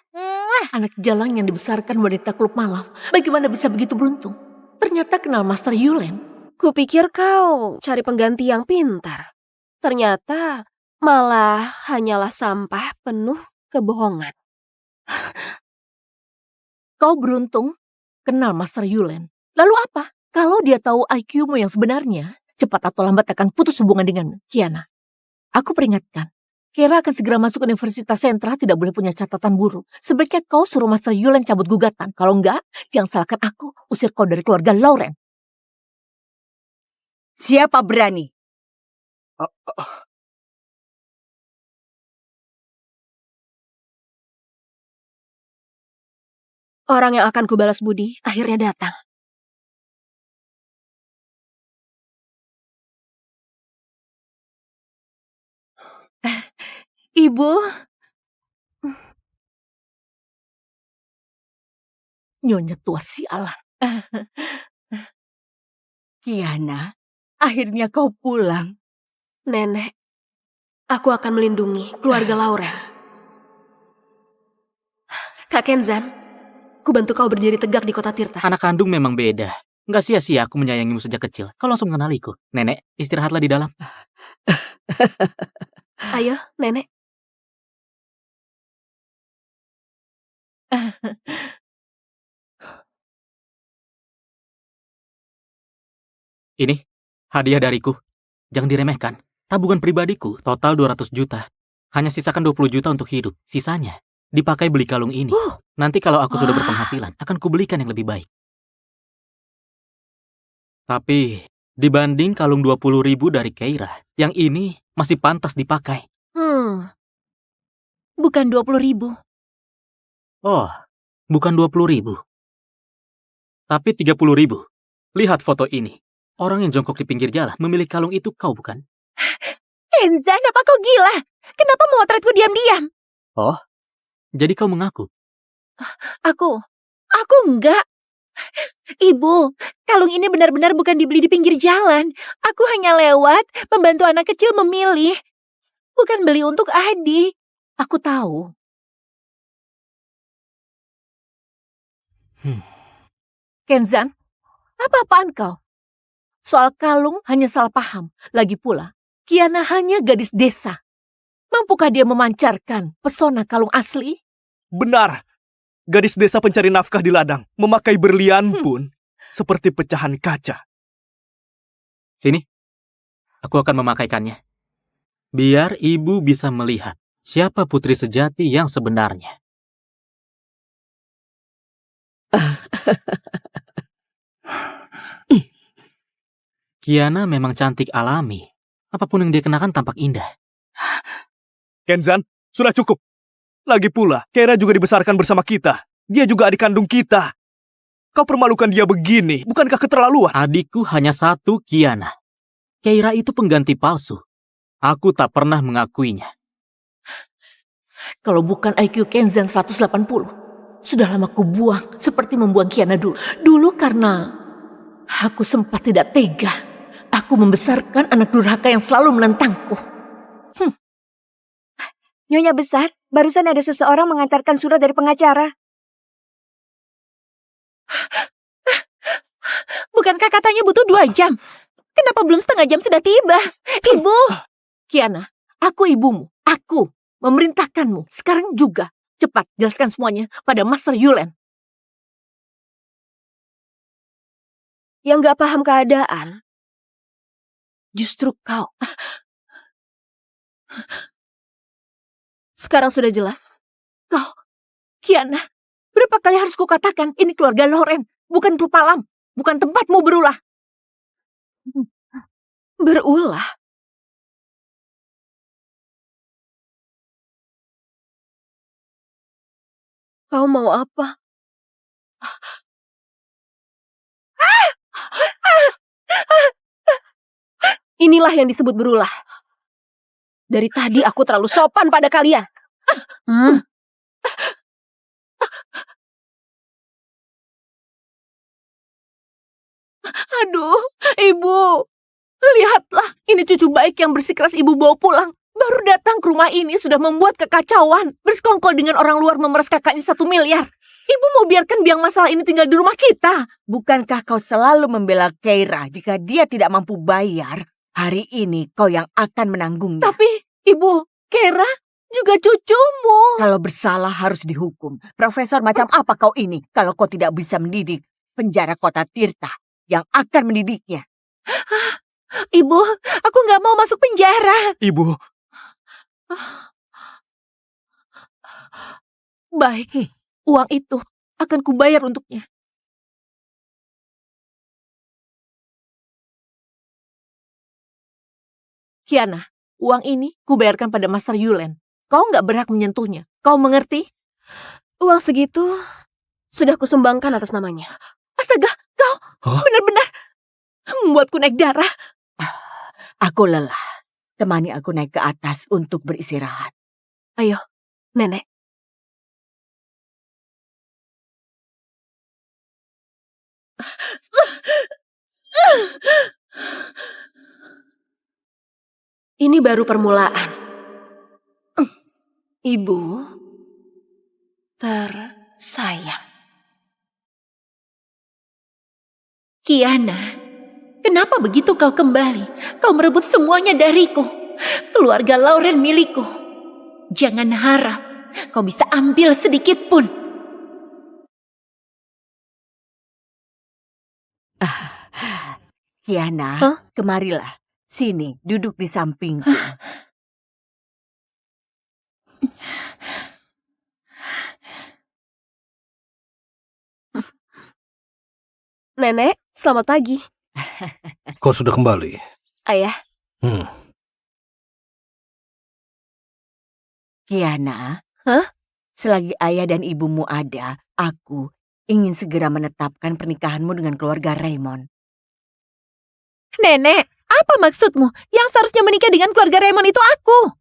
Speaker 14: Anak jalang yang dibesarkan wanita klub malam. Bagaimana bisa begitu beruntung? Ternyata kenal Master Yulen.
Speaker 13: Kupikir kau cari pengganti yang pintar. Ternyata malah hanyalah sampah penuh kebohongan.
Speaker 14: Kau beruntung kenal Master Yulen. Lalu apa? Kalau dia tahu IQ-mu yang sebenarnya, cepat atau lambat akan putus hubungan dengan Kiana. Aku peringatkan, Kira akan segera masuk Universitas Sentra, tidak boleh punya catatan buruk. Sebaiknya kau suruh Master Yulen cabut gugatan. Kalau enggak, jangan salahkan aku, usir kau dari keluarga Lauren.
Speaker 18: Siapa berani?
Speaker 13: Orang yang akan kubalas budi akhirnya datang.
Speaker 14: Ibu. Nyonya tua sialan.
Speaker 18: Kiana, akhirnya kau pulang.
Speaker 13: Nenek, aku akan melindungi keluarga Lauren. Kak Kenzan, ku bantu kau berdiri tegak di kota Tirta.
Speaker 1: Anak kandung memang beda. Nggak sia-sia aku menyayangimu sejak kecil. Kau langsung mengenaliku. Nenek, istirahatlah di dalam.
Speaker 13: Ayo, Nenek.
Speaker 1: Ini hadiah dariku. Jangan diremehkan. Tabungan pribadiku total 200 juta. Hanya sisakan 20 juta untuk hidup. Sisanya dipakai beli kalung ini. Nanti kalau aku sudah berpenghasilan, akan kubelikan yang lebih baik. Tapi dibanding kalung 20.000 dari Keira, yang ini masih pantas dipakai.
Speaker 14: Bukan 20.000.
Speaker 1: Oh, bukan 20.000. Tapi 30.000. Lihat foto ini. Orang yang jongkok di pinggir jalan memilih kalung itu, kau bukan?
Speaker 18: Kenzan, apa kau gila? Kenapa memotretku diam-diam?
Speaker 1: Oh, jadi kau mengaku?
Speaker 18: Aku enggak. Ibu, kalung ini benar-benar bukan dibeli di pinggir jalan. Aku hanya lewat, membantu anak kecil memilih. Bukan beli untuk adik.
Speaker 14: Aku tahu. Kenzan, apa-apaan kau? Soal kalung hanya salah paham. Lagi pula, Kiana hanya gadis desa. Mampukah dia memancarkan pesona kalung asli?
Speaker 6: Benar. Gadis desa pencari nafkah di ladang. Memakai berlian pun seperti pecahan kaca.
Speaker 1: Sini. Aku akan memakaikannya. Biar ibu bisa melihat siapa putri sejati yang sebenarnya. Kiana memang cantik alami. Apapun yang dia kenakan tampak indah.
Speaker 6: Kenzan, sudah cukup. Lagi pula, Keira juga dibesarkan bersama kita. Dia juga adik kandung kita. Kau permalukan dia begini, bukankah keterlaluan?
Speaker 1: Adikku hanya satu, Kiana. Keira itu pengganti palsu. Aku tak pernah mengakuinya.
Speaker 14: Kalau bukan IQ Kenzan 180, sudah lama ku buang seperti membuang Kiana dulu. Dulu karena aku sempat tidak tega. Aku membesarkan anak durhaka yang selalu menentangku.
Speaker 15: Nyonya besar, barusan ada seseorang mengantarkan surat dari pengacara.
Speaker 18: Bukankah katanya butuh 2 jam? Kenapa belum setengah jam sudah tiba? Ibu!
Speaker 14: Kiana, aku ibumu. Aku memerintahkanmu. Sekarang juga. Cepat, jelaskan semuanya pada Master Yulen.
Speaker 13: Yang gak paham keadaan, justru kau. Sekarang sudah jelas.
Speaker 14: Kau, Kiana, berapa kali harus kukatakan ini keluarga Lauren, bukan klub malam, bukan tempatmu berulah.
Speaker 13: Berulah? Kau mau apa? Inilah yang disebut berulah. Dari tadi aku terlalu sopan pada kalian.
Speaker 14: Aduh, ibu. Lihatlah, ini cucu baik yang bersikeras ibu bawa pulang. Baru datang ke rumah ini sudah membuat kekacauan. Bersekongkol dengan orang luar memeras kakaknya 1 miliar. Ibu mau biarkan biang masalah ini tinggal di rumah kita. Bukankah kau selalu membela Keira jika dia tidak mampu bayar? Hari ini kau yang akan menanggungnya. Tapi, Ibu, Keira juga cucumu. Kalau bersalah harus dihukum. Profesor macam apa kau ini? Kalau kau tidak bisa mendidik, penjara kota Tirta yang akan mendidiknya. Ibu, aku nggak mau masuk penjara.
Speaker 6: Ibu.
Speaker 14: Baik, uang itu akan kubayar untuknya. Kiana, uang ini kubayarkan pada Master Yulen. Kau nggak berhak menyentuhnya. Kau mengerti?
Speaker 13: Uang segitu sudah kusumbangkan atas namanya.
Speaker 14: Astaga, kau benar-benar membuatku naik darah. Aku lelah. Temani aku naik ke atas untuk beristirahat.
Speaker 13: Ayo, Nenek. Ini baru permulaan. Ibu tersayang.
Speaker 18: Kiana, kenapa begitu kau kembali? Kau merebut semuanya dariku. Keluarga Lauren milikku. Jangan harap kau bisa ambil sedikit pun.
Speaker 14: Kiana, kemarilah. Sini, duduk di sampingku.
Speaker 13: Nenek, selamat pagi.
Speaker 12: Kau sudah kembali?
Speaker 13: Ayah.
Speaker 14: Kiana, selagi ayah dan ibumu ada, aku ingin segera menetapkan pernikahanmu dengan keluarga Raymond.
Speaker 18: Nenek, apa maksudmu? Yang seharusnya menikah dengan keluarga Raymond itu aku.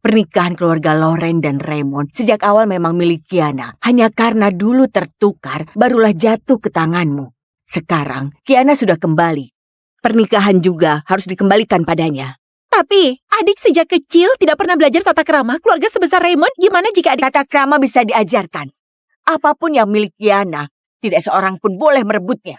Speaker 14: Pernikahan keluarga Lauren dan Raymond sejak awal memang milik Kiana. Hanya karena dulu tertukar, barulah jatuh ke tanganmu. Sekarang, Kiana sudah kembali. Pernikahan juga harus dikembalikan padanya.
Speaker 18: Tapi, adik sejak kecil tidak pernah belajar tata krama. Keluarga sebesar Raymond, gimana jika adik...
Speaker 14: Tata krama bisa diajarkan. Apapun yang milik Kiana, tidak seorang pun boleh merebutnya.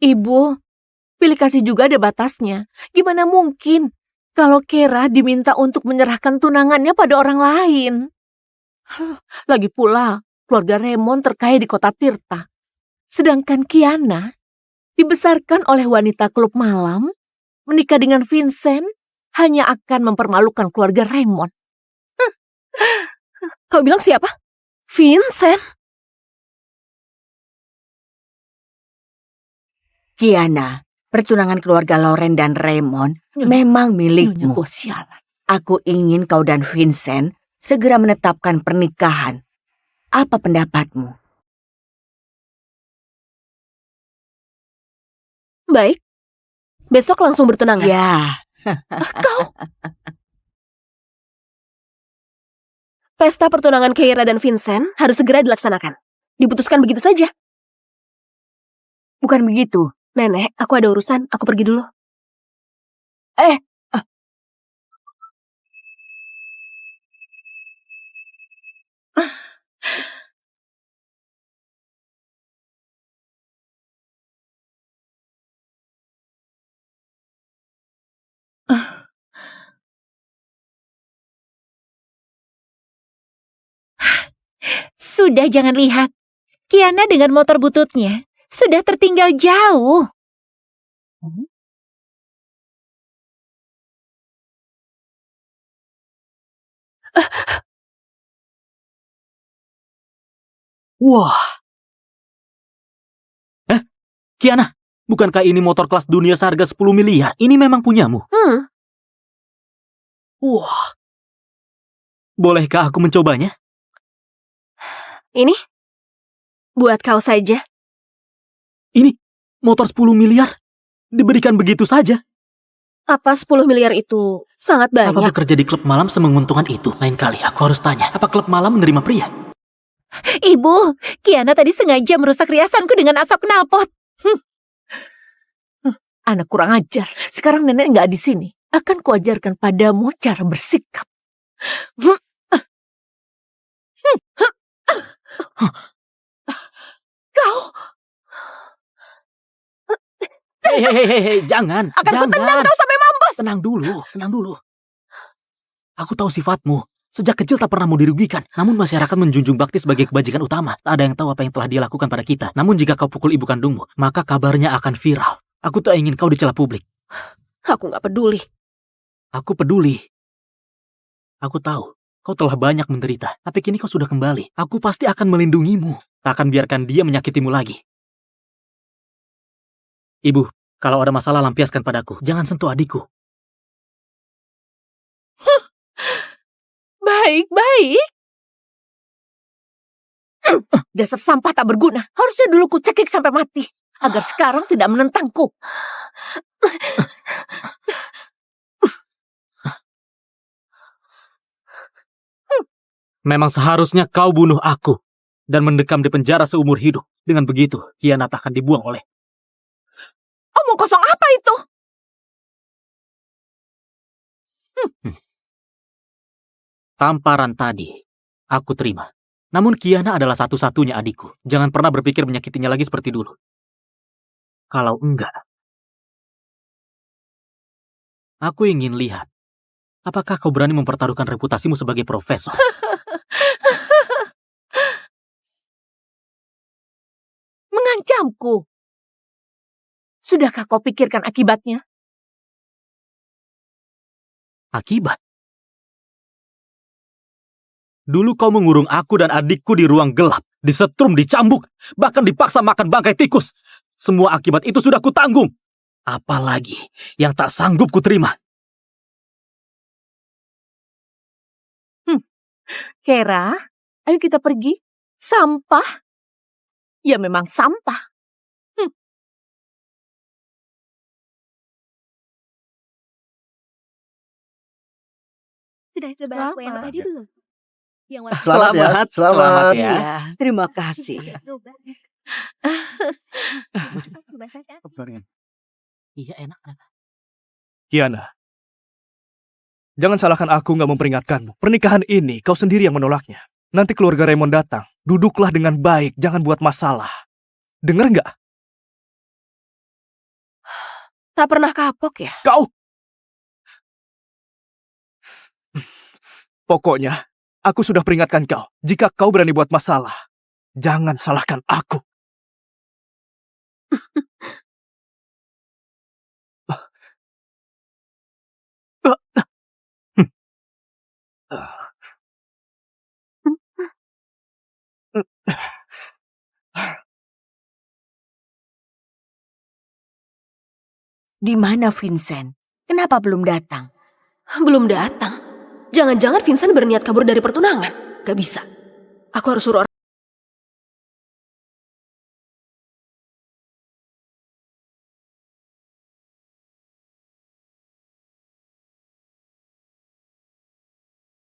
Speaker 14: Ibu, pilih kasih juga ada batasnya. Gimana mungkin kalau Keira diminta untuk menyerahkan tunangannya pada orang lain? Lagi pula, keluarga Raymond terkaya di kota Tirta. Sedangkan Kiana dibesarkan oleh wanita klub malam, menikah dengan Vincent, hanya akan mempermalukan keluarga Raymond.
Speaker 13: Kau bilang siapa? Vincent?
Speaker 14: Kiana, pertunangan keluarga Lauren dan Raymond memang milikmu. Aku ingin kau dan Vincent segera menetapkan pernikahan. Apa pendapatmu?
Speaker 13: Baik. Besok langsung bertunangan.
Speaker 14: Ya.
Speaker 13: Kau? Pesta pertunangan Keira dan Vincent harus segera dilaksanakan. Diputuskan begitu saja.
Speaker 14: Bukan begitu.
Speaker 13: Nenek, aku ada urusan. Aku pergi dulu.
Speaker 18: Sudah, jangan lihat. Kiana dengan motor bututnya sudah tertinggal jauh.
Speaker 1: Wah. Kiana, bukankah ini motor kelas dunia seharga 10 miliar? Ini memang punyamu. Wah. Bolehkah aku mencobanya?
Speaker 13: Ini buat kau saja.
Speaker 1: Ini motor 10 miliar diberikan begitu saja.
Speaker 13: Apa 10 miliar itu sangat banyak?
Speaker 1: Apa bekerja di klub malam semenguntungkan itu? Lain kali aku harus tanya, apa klub malam menerima pria?
Speaker 18: Ibu, Kiana tadi sengaja merusak riasanku dengan asap knalpot.
Speaker 14: Anak kurang ajar. Sekarang nenek nggak di sini. Akan kuajarkan padamu cara bersikap. Kau
Speaker 1: Hei, jangan.
Speaker 14: akan kutendang kau sampai mampus.
Speaker 1: Tenang dulu. Aku tahu sifatmu. Sejak kecil tak pernah mau dirugikan. Namun masyarakat menjunjung bakti sebagai kebajikan utama. Tak ada yang tahu apa yang telah dia lakukan pada kita. Namun jika kau pukul ibu kandungmu, maka kabarnya akan viral. Aku tak ingin kau dicela publik.
Speaker 13: Aku nggak peduli.
Speaker 1: Aku peduli. Aku tahu, kau telah banyak menderita. Tapi kini kau sudah kembali. Aku pasti akan melindungimu. Tak akan biarkan dia menyakitimu lagi. Ibu, kalau ada masalah lampiaskan padaku. Jangan sentuh adikku.
Speaker 14: Baik. Dasar sampah tak berguna. Harusnya dulu ku cekik sampai mati. Agar sekarang tidak menentangku.
Speaker 1: Memang seharusnya kau bunuh aku. Dan mendekam di penjara seumur hidup. Dengan begitu, khianat akan dibuang oleh.
Speaker 14: Omong kosong apa itu?
Speaker 1: Tamparan tadi, aku terima. Namun Kiana adalah satu-satunya adikku. Jangan pernah berpikir menyakitinya lagi seperti dulu. Kalau enggak, aku ingin lihat, apakah kau berani mempertaruhkan reputasimu sebagai profesor?
Speaker 14: Mengancamku. Sudahkah kau pikirkan akibatnya?
Speaker 1: Akibat? Dulu kau mengurung aku dan adikku di ruang gelap, disetrum, dicambuk, bahkan dipaksa makan bangkai tikus. Semua akibat itu sudah kutanggung. Apalagi yang tak sanggup kuterima.
Speaker 14: Kera, ayo kita pergi. Sampah? Ya memang sampah.
Speaker 15: Sudah coba aku yang tadi belum? Yang warna
Speaker 1: Selamat ya.
Speaker 15: Iya,
Speaker 16: Terima kasih.
Speaker 15: Coba saja.
Speaker 1: Iya, enak.
Speaker 6: Kiana, jangan salahkan aku nggak memperingatkanmu. Pernikahan ini kau sendiri yang menolaknya. Nanti keluarga Raymond datang. Duduklah dengan baik, jangan buat masalah. Dengar nggak?
Speaker 13: Tak pernah kapok ya?
Speaker 6: Kau! Pokoknya, aku sudah peringatkan kau. Jika kau berani buat masalah, jangan salahkan aku.
Speaker 14: Di mana Vincent? Kenapa belum datang?
Speaker 13: Belum datang. Jangan-jangan Vincent berniat kabur dari pertunangan. Gak bisa. Aku harus suruh